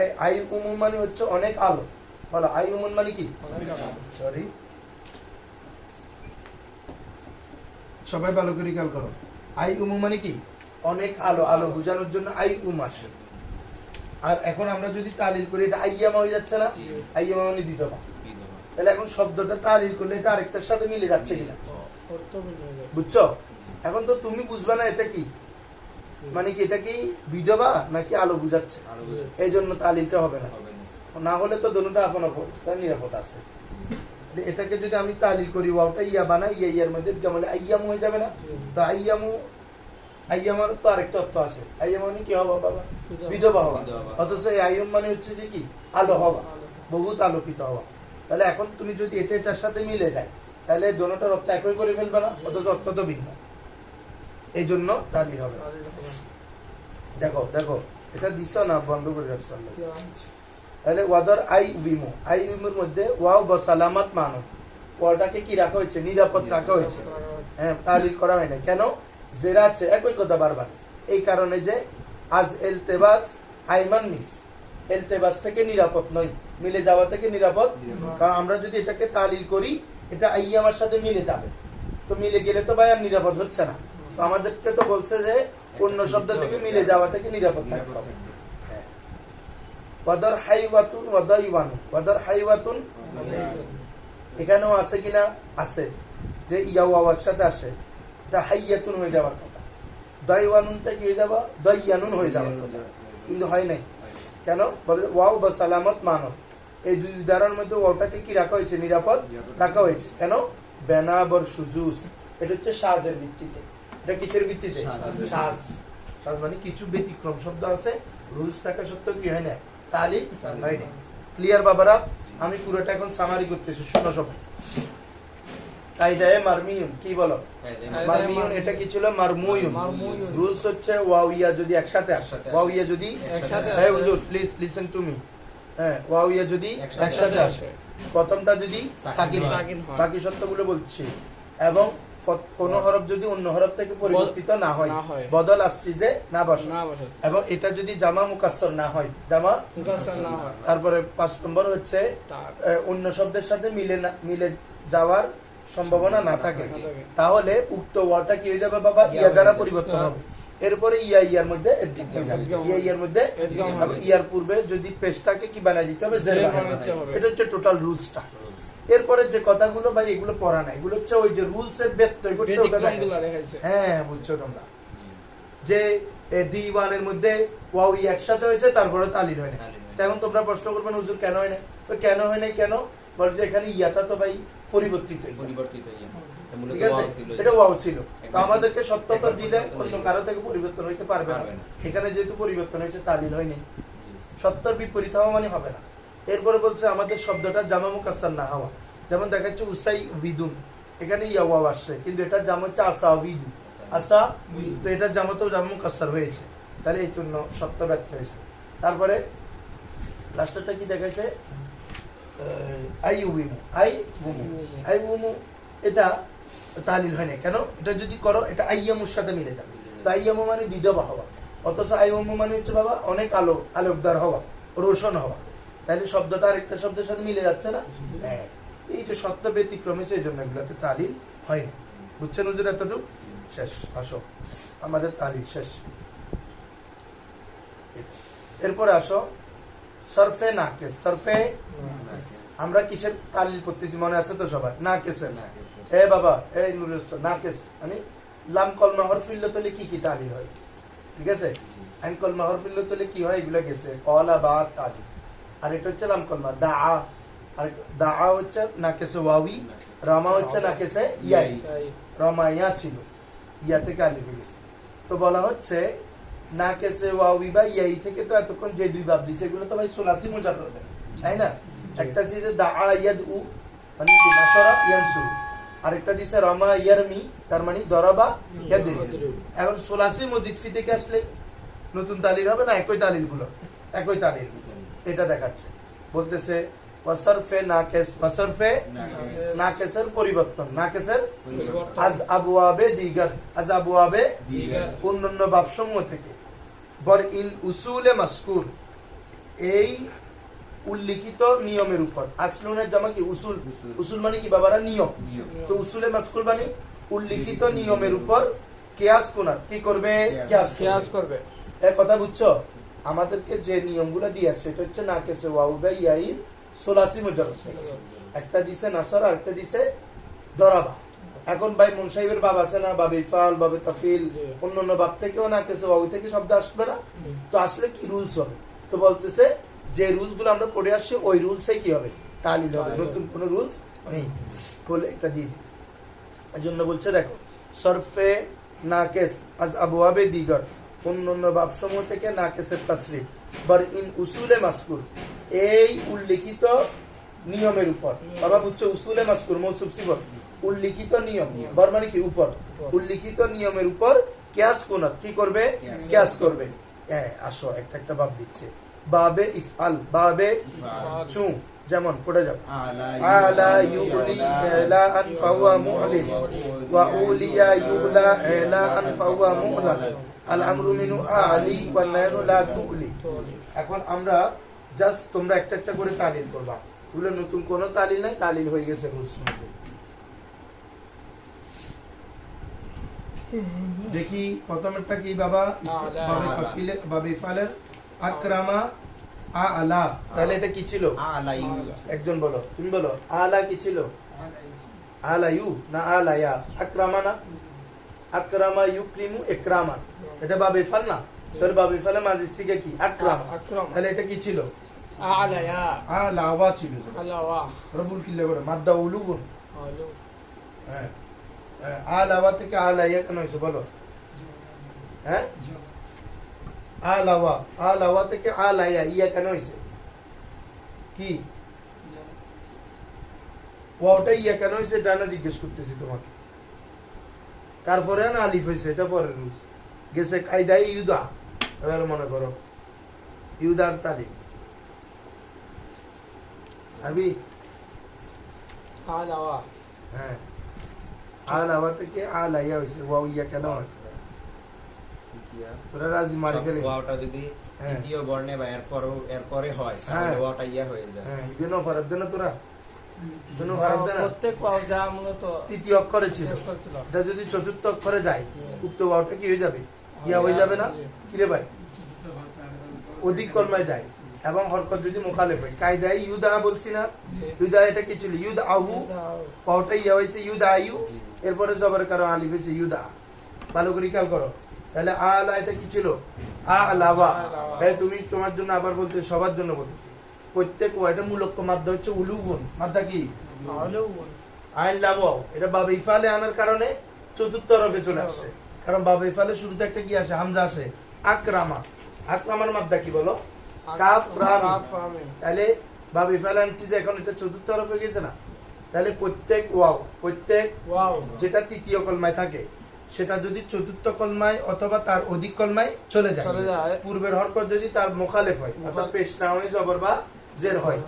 এই আই উমু মানে হচ্ছে অনেক আলো। বলো আই উমুন মানে কি, সরি সবাই ভালো করে খেয়াল করো, আই উমু মানে কি অনেক আলো, আলো বোঝানোর জন্য আই উম আসে। আর এখন আমরা যদি তালিল করি এটা আইয়ামা হয়ে যাচ্ছে না, আইয়ামা মানে বিধবা। তাহলে এখন শব্দটা তালিল করলে এটা আরেকটার সাথে মিলে যাচ্ছে কিনা, বুঝছো? এখন তো তুমি বুঝবে না এটা কি, মানে কি এটা কি বিধবা নাকি আলো বুঝাচ্ছে, এই জন্য তালিলটা হবে না। না হলে তো দোনোটা আপন অবস্থা নিরাপদ আছে। এটাকে যদি আমি তালিল করি ওয়াওটা ইয়া বানাই, ইয়া ইয়ার মধ্যে যেমন আইয়ামু হয়ে যাবে না? তো আইয়ামু, আইয়ামার তো আরেকটা অর্থ আছে, আইয়াম মানে কি হওয়া বাবা, বিধবা হওয়া। অথচ এই আইয়াম মানে হচ্ছে যে কি আলো হওয়া, বহুত আলোকিত হওয়া। তাহলে এখন তুমি যদি এটা এটার সাথে মিলে যায়, তাহলে দোনোটার অর্থ একই করে ফেলবে না, অথচ অর্থ তো ভিন্ন। এই জন্য তালিল হবে। দেখো দেখো এটা দিছ না, বন্ধ করে রাখছো। তাহলে ওয়াদার আই উবিমু, আই উবিমুর মধ্যে ওয়াও বসালামাত মানো, ওয়াটাকে কি রাখা হয়েছে, নিরাপদ রাখা হয়েছে। হ্যাঁ, তালিল করা হয় না। কেন? জেরা আছে, একই কথা বারবার। এই কারণে যে আজ এলতেবাস আইমান নিস, এলতেবাস থেকে নিরাপদ নয়, মিলে যাওয়া থেকে নিরাপদ। কারণ আমরা যদি এটাকে তালিল করি, এটা আইয়ামার সাথে মিলে যাবে, তো মিলে গেলে তো ভাই আর নিরাপদ হচ্ছে না। তো আমাদেরকে তো বলছে যে অন্য শব্দ থেকে মিলে যাওয়া থেকে নিরাপদ থাকতে হবে। ওয়াদার হাইওয়াতুন ওয়াদাইওয়ানু, ওয়াদার হাইওয়াতুন এখানেও আছে কিনা, আছে, যে ইয়া ওয়াও একসাথে আসে, এটা হাইয়াতুন হয়ে যাওয়ার কথা। দাইওয়ানুনটা কি হয়ে যাবা, দাইয়ানুন হয়ে যাওয়ার কথা, কিন্তু হয় নাই। কেন? বলে ওয়াও বা সালামত মানো, এই দুই উদাহরণের মধ্যে ওয়াওটাকে কি রাখা হয়েছে, নিরাপদ রাখা হয়েছে। কেন? বেনাবর সুজুস, এটা হচ্ছে সাজের ভিত্তিতে। এটা কিসের ভিত্তিতে? সাজ। সাজ মানে কিছু ব্যতিক্রম শব্দ আছে, রুলস থাকা সত্ত্বেও কি হয় না, তালিল হয় না। ক্লিয়ার বাবারা? আমি পুরোটা এখন সামারি করতেছি, শোনো সবাই। কায়দায়ে মারমিউন, কি বলো? মারমিউন এটা কি ছিল, মারমুয়ুন। রুলস হচ্ছে ওয়াও ইয়া যদি একসাথে আসে, ওয়াও ইয়া যদি একসাথে আসে, হুজুর প্লিজ লিসেন টু মি। হ্যাঁ, ওয়াও ইয়া যদি একসাথে আসে, প্রথমটা যদি সাকিন হয়, বাকি শব্দগুলো বলছি, এবং কোন হরফ যদি অন্য হরফ থেকে পরিবর্তিত না হয়, বদল আসছে যে না বসে, এবং এটা যদি জামা মুকাসসর না হয়, জামা মুকাসসর না হয়। তারপরে 5 নম্বর হচ্ছে অন্য শব্দের সাথে মিলে যাওয়ার সম্ভাবনা না থাকে, তাহলে উক্ত ওয়ার্ডটা কি হয়ে যাবে বাবা, ইয়া দ্বারা পরিবর্তন হবে। এরপরে ইয়া ইয়ার মধ্যে এদগাম হয়ে যাবে, ইয়া ইয়ার মধ্যে এদগাম হবে। ইয়ার পূর্বে যদি পেশটাকে কি বানাই দিতে হবে, জের বানাতে হবে। এটা হচ্ছে টোটাল রুলসটা। এরপরে যে কথাগুলো ভাই এগুলো পড়া নাই, এগুলো হচ্ছে ওই যে রুলস এর ব্যত্যয় করছে ওটা দেখাইছে। হ্যাঁ, বুঝছো তোমরা, যে দিওয়ানের মধ্যে ওয়াও ই একসাথে হয়েছে, তারপরে তালিল হয় না। এখন তোমরা প্রশ্ন করবে হুজুর কেন হয় না? তো কেন হয় নাই, কেন বলছে এখানে ইয়াটা তো ভাই পরিবর্তিত, ঠিক আছে, এটা ওয়াও ছিল। তো আমাদেরকে সত্যতা দিলে অন্য কারো থেকে পরিবর্তন হইতে পারবে না। এখানে যেহেতু পরিবর্তন হয়েছে, তালিল হয়নি, সত্যর বিপরীত হওয়া মানে হবে না। এরপরে বলছে আমাদের শব্দটা জামা মুকাসসার না হওয়া। যেমন দেখা যাচ্ছে উসাই বিদুন, এখানে ইয়া ওয়াও আসছে, কিন্তু এটার জামা হচ্ছে আসা বিদু, আসা, তো এটার জামাতেও জামা মুকাসসার হয়েছে, তাহলে এই জন্য সত্য ব্যক্ত হয়েছে। তারপরে লাস্টটা কি দেখাইছে, আই উবিমু, আই উমু, আই উমু এটা তালিল হয় না। কেন? এটা যদি করো এটা আইয়ামুর সাথে মিলে যাবে। তো আইয়ামু মানে বিধবা হওয়া, অথচ আই উমু মানে হচ্ছে বাবা অনেক আলো, আলোকদার হওয়া, রোশন হওয়া। তাহলে শব্দটা আরেকটা শব্দের সাথে মিলে যাচ্ছে না। হ্যাঁ, এই যে সত্য ব্যতিক্রমে সেই জন্য এগুলোতে তালিল হয় না। বুঝছেন হুজুর? এতটুকু শেষ। আসো, আমাদের তালিল শেষ। এরপরে আসো সরফে নাকেস। সরফে আমরা কিসের তালিল করতেছি মনে আছে তো সবার? নাকেসের। এ বাবা, এই নুরুল ইসলাম, নাকেস মানে লাম কলমা হরফিল্ল তলে কি কি তালিল হয়? ঠিক আছে, আইন কলমা হরফিল্ল তলে কি হয় এগুলো গেছে, কলা বা তালিল। আর এটা হচ্ছে লাম কলমা দা। আর দা হচ্ছে নাকেসে ওয়াবি, রামা হচ্ছে নাকেসে ইয়াই। রমা ইয়া ছিল, ইয়া থেকে আলিফে গেছে। তো বলা হচ্ছে নাকেসে ওয়াবি বা ইয়াই থেকে তো এতক্ষণ যে দুই বাব দিছে এগুলো তো ভাই সুলাসি মুজাররদ, তাই না? একটা ছিল দা ইয়াদউ মানে কি নাসরা ইয়ানসুর, আরেকটা দিছে রমা ইয়ারমি তার মানে দরাবা ইয়াদরিবু। এখন সুলাসি মুজিদ ফি থেকে আসলে নতুন তালিল হবে না একই তালিল গুলো? একই তালিল। এটা দেখাচ্ছে, বলতেছে ওয়াসরফে নাকেস, ওয়াসরফে নাকেসের পরিবর্তন, নাকেসের আজ আবওয়াবে দিগার, আজ আবওয়াবে অন্যান্য বাবসমূহ থেকে। বর ইন উসুলে মাসকুর, এই উল্লিখিত নিয়মের উপর। আসলুনের জামা কি? উসুল। উসুল মানে কি বাবারা? নিয়ম। তো উসুলে মাসকুর মানে উল্লিখিত নিয়মের উপর কিয়াস কোনা কি করবে? কিয়াস করবে। এর কথা বুঝছো? আমাদেরকে যে নিয়মগুলো দিয়ে আসছে এটা হচ্ছে নাকেসে ওয়াউ বা ইয়াইর সুলাসি মুজাররদ। একটা দিছে নাসর আর একটা দিছে দরাবা। এখন ভাই মুন সাহেবের বাব আছে না, বাবে ইফাল, বাবে তাফিল, অন্যান্য বাব থেকেও নাকেসে ওয়াউ থেকে শব্দ আসবে না? তো আসলে কি রুলস হবে? তো বলতেছে যে রুলস গুলো আমরা পড়ে আসছি ওই রুলসে কি হবে? তালিল হবে, নতুন কোনো রুলস নেই বলে এটা দিয়ে দিই। এই জন্য বলছে দেখো সরফে নাকেস আজ আবওয়াবে দিগর, অন্যান্য বাবসমূহ থেকে নাকেসের তাসরিফ। বর ইন উসুলে মাসকুর, এই উল্লিখিত নিয়মের উপর। বাবা বুঝছো? উসুলে মাসকুর মৌসুফ সিফত, উল্লিখিত নিয়ম। বর মানে কি? উপর। উল্লিখিত নিয়মের উপর কিয়াস কোনা কি করবে? কিয়াস করবে। হ্যাঁ, আসো একটা একটা বাব দিচ্ছে। বাবে ইফআল, বাবে চু, যেমন পড়ে যাও আলা ইউলি লা আন ফাওয়া মু'লিম ওয়া উলিয়া ইউলা লা আন ফাওয়া মু'লাম আল আমরু মিনু আলি ওয়ান নাহনু লা তুলি। এখন আমরা জাস্ট তোমরা একটা একটা করে তালিল করবা, এগুলো নতুন কোনো তালিল নাই, তালিল হয়ে গেছে রুলস মধ্যে। দেখি প্রথমেরটা কি বাবা? বাবে কাফিলে, বাবে ইফালের আকরামা আলা, তাহলে এটা কি ছিল? একজন বলো, তুমি বলো আলা কি ছিল? আলা ইউ না আলা ইয়া? আকরামা না? আকরামা ইউক্রিমু ইকরামান, এটা বাবে ইফাল না? তাহলে বাবে ইফালে মাজি সিগা কি? আকরামা। তাহলে এটা কি ছিল? আলা ইয়া, আলাওয়া ছিল। আলাওয়া রবুল কিল্লা করে মাদ্দা উলুগুন। হ্যাঁ, আলাওয়া থেকে আলা ইয়া কেন হয়েছে বলো? হ্যাঁ, আলাওয়া, আলাওয়া থেকে আলাইয়া ইয়া কেন হয়েছে? কি ওটা ইয়া কেন হয়েছে এটা না জিজ্ঞেস করতেছি তোমাকে। তারপরে না আলিফ হয়েছে, এটা পরে রুলস গেছে কায়দা ইউদা। এবার মনে করো ইউদার তালিম আরবি। আলাওয়া, হ্যাঁ, আলাওয়া থেকে আলাইয়া হয়েছে, ওয়াও ইয়া কেন হয়? তোরা রাজি মারি ফেলে। ওয়াওটা যদি দ্বিতীয় বর্ণে বা এরপরে হয় তাহলে ওয়াওটা ইয়া হয়ে যায়। হ্যাঁ, ইদেনো ফারাদ দেনা তোরা ইদেনো ফারাদ দেনা প্রত্যেক ওয়াও যা মূলত তৃতীয় অক্ষরে ছিল, এটা যদি চতুর্থ অক্ষরে যায় উক্ত ওয়াওটা কি হয়ে যাবে? ইয়া হয়ে যাবে না? কি রে ভাই? অধিক কলমায় যায় এবং হরকত যদি মুখালিফ হয়। কায়দায় ইউদা বলছি না? ইউদা এটা কি ছিল? ইউদ আহু, ওয়াওটা ইয়া হয়েছে ইউদা আয়ু, এরপরে জবর কারো আলিফ হয়েছে ইউদা। ভালো করে খেয়াল করো। তাহলে আলা এটা কি ছিল? আলাওয়া। তাই তুমি তোমার জন্য আবার বলতে, সবার জন্য বলতেছি, প্রত্যেক ওয়াটা মূলক্ষ মাদ্দা হচ্ছে উলুগুন। মাদ্দা কি? আইন লাওয়াও। এটা বাবে ইফালে আনার কারণে চতুর্থ রবে চলে আসছে, কারণ বাবে ইফালে শুরুতে একটা কি আসে? হামজা আসে। আকরামা, আকরামার মাদ্দা কি বলো? কাফ রাম। তাহলে বাবে ইফালে আনছি যে এখন এটা চতুর্থ রবে গেছে না? তাহলে প্রত্যেক ওয়াও, প্রত্যেক ওয়াও যেটা তৃতীয় কলমায় থাকে সেটা যদি চতুর্থ কলমায় অথবা তার অধিক কলমায় চলে যায়, পূর্বের হরকত যদি তার মুখালেফ হয় অর্থাৎ পেশ না হয়ে জবর বা জের হয়,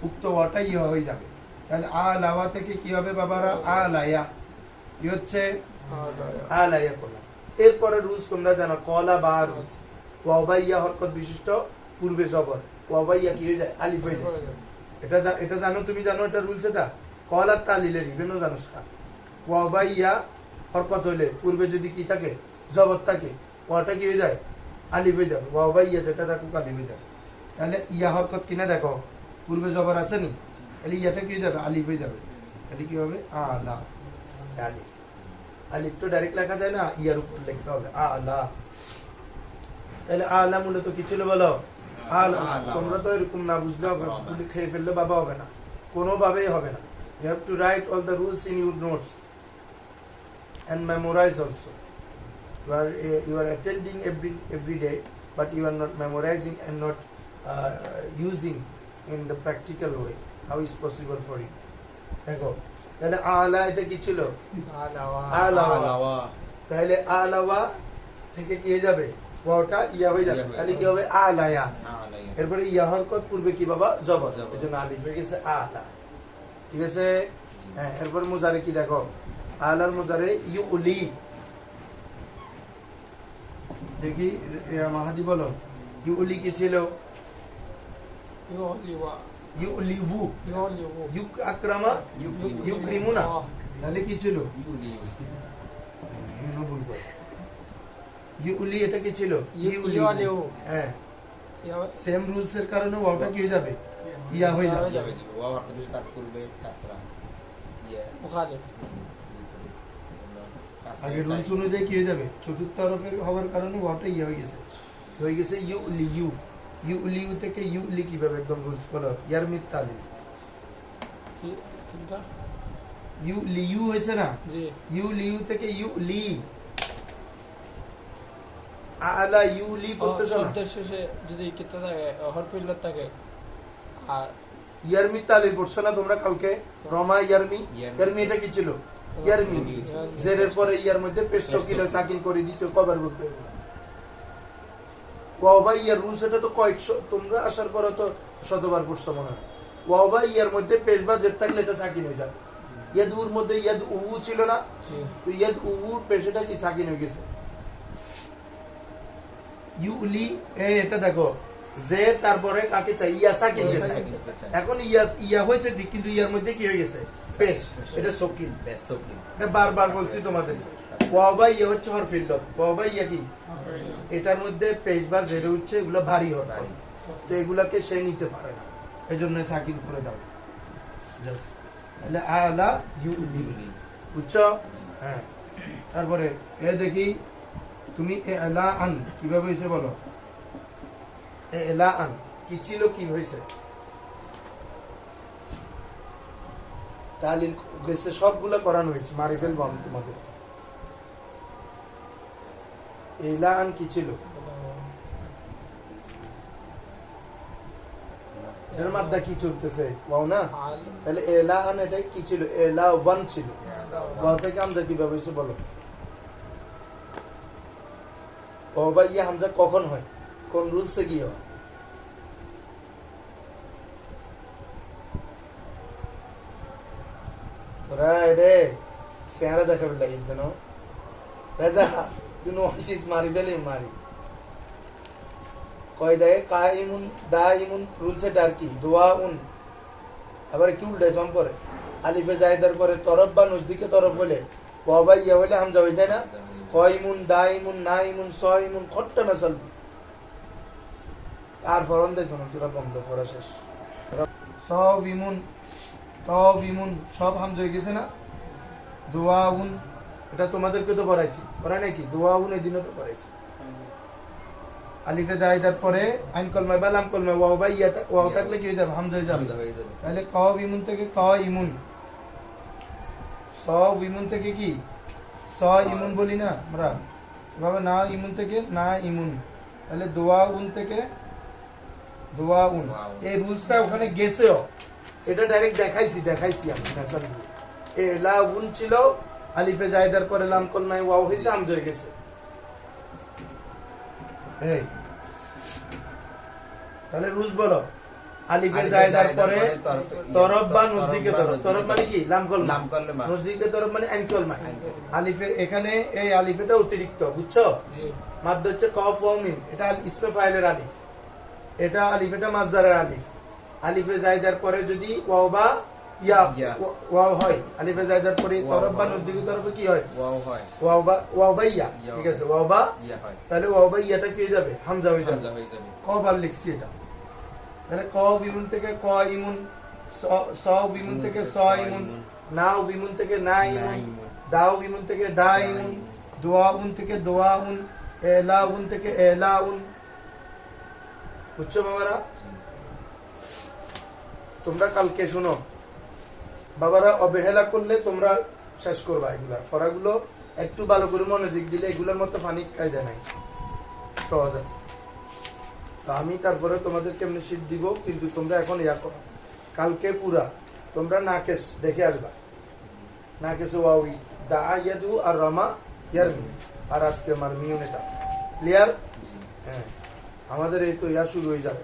উক্ত ওয়াটা ইয়া হয়ে যাবে। তাহলে আলাওয়া থেকে কি হবে বাবারা? আলাইয়া, কি হচ্ছে? আলাইয়া করলাম। এরপরে রুলস তোমরা জানো, কলা বা রুলস। ওয়াও বা ইয়া হরকত বিশিষ্ট পূর্বে জবর, ওয়াও বা ইয়া কি হয়ে যায়? আলিফ হয়ে যায়। এটা জানো, তুমি জানো এটা রুলস। এটা কলা তালিলের বিভিন্ন জানুসকা ওয়াও বা ইয়া হরকত হইলে পূর্বে যদি কি থাকে জবর থাকে ওয়াটা কি হয়ে যায় আলিফ হয়ে যাবে ওয়াও বা ইয়া যেটা থাকুক আলিফ হয়ে যাবে তাহলে ইয়া হরকত কিনা দেখো পূর্বে জবর আছে নি তাহলে ইয়াটা কি হয়ে যাবে আলিফ হয়ে যাবে তাহলে কি হবে আলা আলিফ আলিফ তো ডাইরেক্ট লেখা যায় না ইয়ার উপর লিখতে হবে আলা তাহলে আলা মূলত কি ছিল বলো আলা তোমরা তো এরকম না বুঝলে হবে খেয়ে ফেললে বাবা হবে না কোনোভাবেই হবে না you have to write all the rules in your notes and memorize also you are attending every day but you are not memorizing and not using in the practical way how is possible for you দেখো তাহলে আলা এটা কি ছিল আলাওয়া আলাওয়া তাহলে আলাওয়া থেকে কি হয়ে যাবে ওটা ইয়া হয়ে যাবে তাহলে কি হবে আলায়া এরপরে ইয়া হরকত পূর্বে কি বাবা জবর এজন্য আলিফ হয়ে গেছে আলা ঠিক আছে হ্যাঁ এরপর মুজারে কি দেখো আলার মুজারে ইউলি দেখি মাহাদি বলো ইউলি কি ছিল ইউলিওয়া ইউলিভু ইউলিওয়া ইউক আক্রামা ইউক্রিমুনা তাহলে কি ছিল ভুল করে ইউলি এটা কি ছিল ইউলিও হ্যাঁ সেম রুলস এর কারণে ওটা কি হয়ে যাবে ইয়া হয়ে যাবে ওয়াও অর্থ বেশি তার পূর্বে কাসরা ইয়া মুখালিফ আগে রুলস অনুযায়ী কি হয়ে যাবে চতুর্থ হরফের হওয়ার কারণে ওটা ইয়া হয়ে গেছে ইউ থেকে ইউলি কিভাবে একদম রুলস বলো ইয়ার মিতালি কোনটা ইউ হয়েছে না জি ইউ থেকে ইউলি আলা ইউলি করতেছ না শব্দের শেষে যদি কিতা থাকে হরফ ইল্লাত থাকে আর ইয়ারমি তালিল পড়ছো না তোমরা কালকে রমা ইয়ারমি এটা কি ছিল ইয়ারমি জেরের পরে ইয়ার মধ্যে পেশ সকিল সাকিন করে দিতে কবার বলতে হবে ওয়াও বা ইয়ার রুলস এটা তো কয়েকশো তোমরা আসার পরে তো শতবার পড়ছো মনে হয় ওয়াও বা ইয়ার মধ্যে পেশ বা জের থাকলে এটা সাকিন হয়ে যাবে ইয়াদ উর মধ্যে ইয়াদ উউ ছিল না তো ইয়াদ উউর পেশটা কি সাকিন হয়ে গেছে ইউলি এটা দেখো যে তারপরে কাকে চাই ইয়া সাকিন এখন ইয়া হয়েছে ঠিক কিন্তু ইয়ার মধ্যে কি হয়ে গেছে পেশ এটা সকিন এটা বারবার বলছি তোমাদের ওয়াও বা ইয়া হচ্ছে হরফ ইল্লত ওয়াও বা ইয়া কি এটার মধ্যে পেশ বা জের হচ্ছে এগুলো ভারী হরফ তো এগুলাকে সে নিতে পারে না এজন্য সাকিন করে দাও জাস্ট তাহলে আলা ইউলি বুঝছো হ্যাঁ তারপরে এ দেখি তুমি এলা আন কিভাবে হয়েছে বলো এলা আন কি ছিল কি হয়েছে তালিল গেছে সবগুলো করানো হয়েছে মারি ফেলবো আমি তোমাদের এলা আন কি ছিল এর মধ্যে কি চলতেছে ওয়াও না তাহলে এলা আন এটাই কি ছিল এলা ওয়ান ছিল ওয়াও থেকে আমরা কিভাবে হয়েছে বলো ও বা ইয়া হামজা কখন হয় কোন রুলসে গিয়ে হয় তোরা এডে চেহারা দেখাবে লাগে দেন রাজা তুই নোশিস মারি বেলে মারি কয় দেয় কাইমুন দাইমুন রুলসে ডার কি দোয়া উন আবার কি উল্টে জম করে আলিফে জায়দার পরে তরফ বা নজদিকে তরফ হলে ও বা ইয়া হলে হামজা হয়ে যায় না কয়মুন দাইমুন নাইমুন সয়মুন খট্টা মেসাল আর ফরন দেখো না তোরা বন্ধ পড়া শেষ সবিমুন সব হামজা হয়ে গেছে না দোয়াউন এটা তোমাদেরকে তো পড়াইছি পড়া নাকি দোয়াউন এই দিনও তো পড়াইছি আলিফে জায়দার পরে আইন কলমা বা লাম কলমা ওয়াও বা ইয়া ওয়াও থাকলে কি হয়ে যাবে হামজা হয়ে যাবে তাহলে কবিমুন থেকে কইমুন সবিমুন থেকে কি ইমুন বলি না আমরা এভাবে না ইমুন থেকে না ইমুন তাহলে দোয়া উন থেকে দোয়া উন এই রুলসটা ওখানে গেছেও এটা ডাইরেক্ট দেখাইছি আমি মেসাল এ লা উন ছিল আলিফে জায়দার পরে লাম কলমায় ওয়াও হইছে হামজা হয়ে গেছে এই তাহলে রুলস বলো আলিফে জায়দার পরে তরফ বা নজদিকে তরফ মানে কি লাম কলমা নজদিকে তরফ মানে আইন কলমা আলিফে এখানে এই আলিফেটা অতিরিক্ত বুঝছো মাদ্দ হচ্ছে কফ ওয়া মিম এটা ইসমে ফাইলের আলিফ এটা আলিফেটা মাজদারের আলিফ আলিফে জায়দার পরে যদি ওয়াও বা ইয়া ইয়া। ওয়াও হয়, আলিফে জায়দার পরে তরফ বা নজদিকি তরফে কি হয়? ওয়াও হয়, ওয়াও বা ইয়া, ইয়া ঠিক হয়। আছে, ওয়াও বা, ইয়া হয়, তাহলে ওয়াও বা ইয়াটা কি হয়ে যাবে? হামজা হয়ে যাবে। হামজা হয়ে যাবে। ক বার লিখছি এটা, তাহলে ক বিমুন থেকে ক ইমুন, স বিমুন থেকে স ইমুন, নাও বিমুন থেকে না ইমুন, দাও বিমুন থেকে দা ইমুন, দোয়া উন থেকে দোয়া উন, এলা উন থেকে এলা উন। বুঝছো বাবারা? তোমরা কালকে শোনো বাবারা, অবহেলা করলে তোমরা শেষ করবা এগুলা ফরাগুলো, একটু ভালো করে মনোযোগ দিলে এগুলোর মতো পানি কায়দা নাই, সহজ আছে। তো আমি তারপরে তোমাদের কেমনি শীত দিব, কিন্তু তোমরা এখন ইয়া করো, কালকে পুরা তোমরা নাকেশ দেখে আসবা, নাকেশ ওয়াউই দা ইয়াদু আর রামা ইয়ারমি, আর আজকে আমার মিউনেটা ক্লিয়ার। হ্যাঁ, আমাদের এই তো ইয়া শুরু হয়ে যাবে।